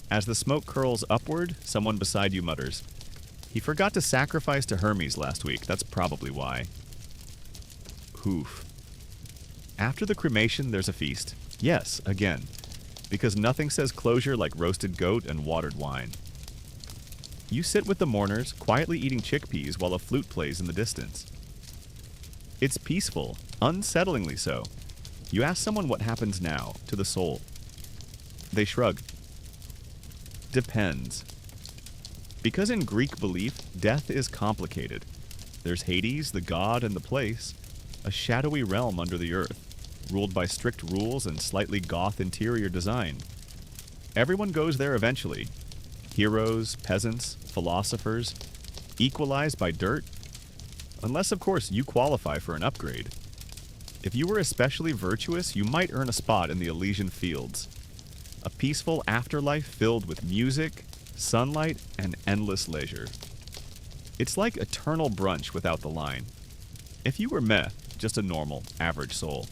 Speaker 1: As the smoke curls upward, someone beside you mutters, "He forgot to sacrifice to Hermes last week, that's probably why." Oof. After the cremation, there's a feast. Yes, again. Because nothing says closure like roasted goat and watered wine. You sit with the mourners, quietly eating chickpeas while a flute plays in the distance. It's peaceful, unsettlingly so. You ask someone what happens now, to the soul. They shrug. Depends. Because in Greek belief, death is complicated. There's Hades, the god and the place, a shadowy realm under the earth, ruled by strict rules and slightly goth interior design. Everyone goes there eventually. Heroes, peasants, philosophers, equalized by dirt. Unless, of course, you qualify for an upgrade. If you were especially virtuous, you might earn a spot in the Elysian Fields. A peaceful afterlife filled with music, sunlight, and endless leisure. It's like eternal brunch without the line. If you were meh, just a normal, average soul,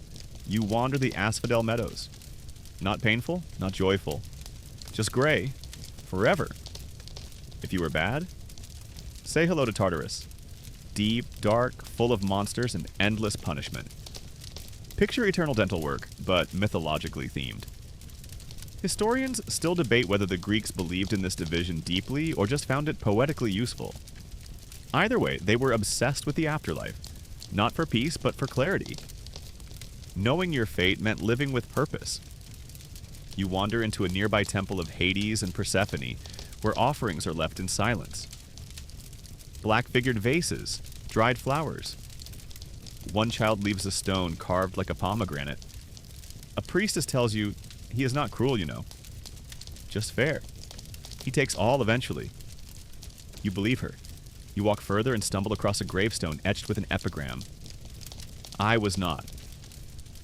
Speaker 1: you wander the asphodel meadows. Not painful, not joyful. Just gray. Forever. If you were bad, say hello to Tartarus. Deep, dark, full of monsters and endless punishment. Picture eternal dental work, but mythologically themed. Historians still debate whether the Greeks believed in this division deeply or just found it poetically useful. Either way, they were obsessed with the afterlife. Not for peace, but for clarity. Knowing your fate meant living with purpose. You wander into a nearby temple of Hades and Persephone, where offerings are left in silence. Black-figured vases, dried flowers. One child leaves a stone carved like a pomegranate. A priestess tells you, he is not cruel, you know. Just fair. He takes all eventually. You believe her. You walk further and stumble across a gravestone etched with an epigram. I was not.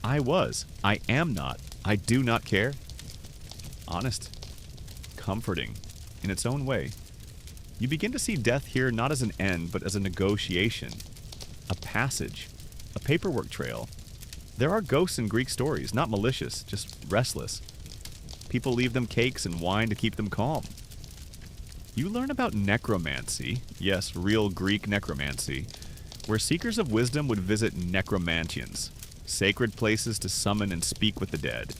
Speaker 1: I was. I am not. I do not care. Honest. Comforting. in its own way. You begin to see death here not as an end, but as a negotiation, a passage, a paperwork trail. There are ghosts in Greek stories, not malicious, just restless. People leave them cakes and wine to keep them calm. You learn about necromancy, yes, real Greek necromancy, where seekers of wisdom would visit necromantians, sacred places to summon and speak with the dead.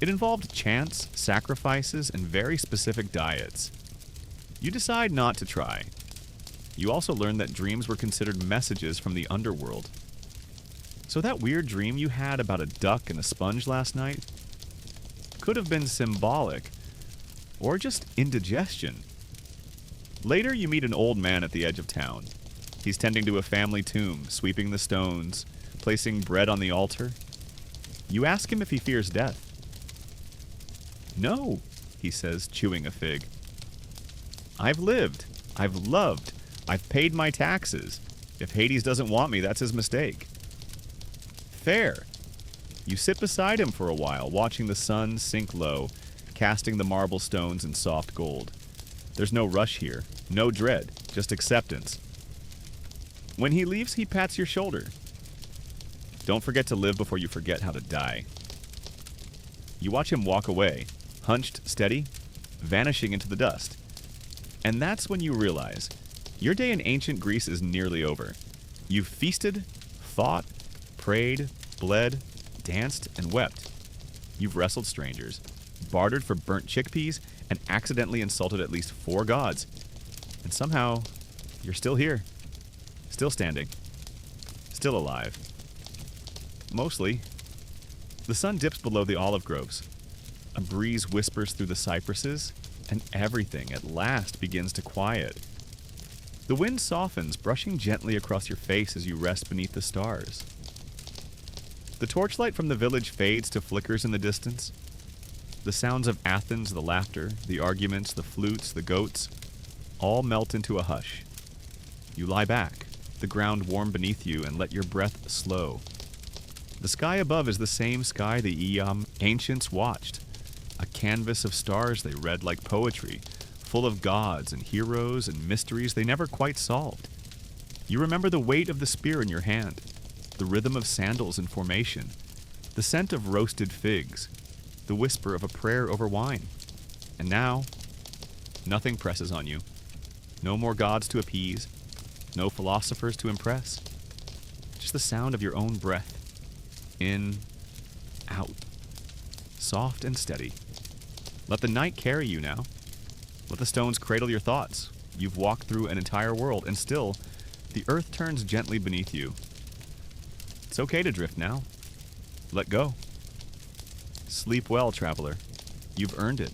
Speaker 1: It involved chants, sacrifices, and very specific diets. You decide not to try. You also learn that dreams were considered messages from the underworld. So that weird dream you had about a duck and a sponge last night could have been symbolic, or just indigestion. Later, you meet an old man at the edge of town. He's tending to a family tomb, sweeping the stones, placing bread on the altar. You ask him if he fears death. No, he says, chewing a fig. I've lived. I've loved. I've paid my taxes. If Hades doesn't want me, that's his mistake. Fair. You sit beside him for a while, watching the sun sink low, casting the marble stones in soft gold. There's no rush here, no dread, just acceptance. When he leaves, he pats your shoulder. Don't forget to live before you forget how to die. You watch him walk away, hunched, steady, vanishing into the dust. And that's when you realize your day in ancient Greece is nearly over. You've feasted, thought, prayed, bled, danced, and wept. You've wrestled strangers, bartered for burnt chickpeas, and accidentally insulted at least 4 gods. And somehow, you're still here. Still standing. Still alive. Mostly. The sun dips below the olive groves. A breeze whispers through the cypresses, and everything at last begins to quiet. The wind softens, brushing gently across your face as you rest beneath the stars. The torchlight from the village fades to flickers in the distance. The sounds of Athens, the laughter, the arguments, the flutes, the goats, all melt into a hush. You lie back, the ground warm beneath you, and let your breath slow. The sky above is the same sky the ancients watched, a canvas of stars they read like poetry, full of gods and heroes and mysteries they never quite solved. You remember the weight of the spear in your hand, the rhythm of sandals in formation, the scent of roasted figs, the whisper of a prayer over wine. And now, nothing presses on you. No more gods to appease, no philosophers to impress. Just the sound of your own breath. In, out. Soft and steady. Let the night carry you now. Let the stones cradle your thoughts. You've walked through an entire world, and still, the earth turns gently beneath you. It's okay to drift now. Let go. Sleep well, traveler. You've earned it.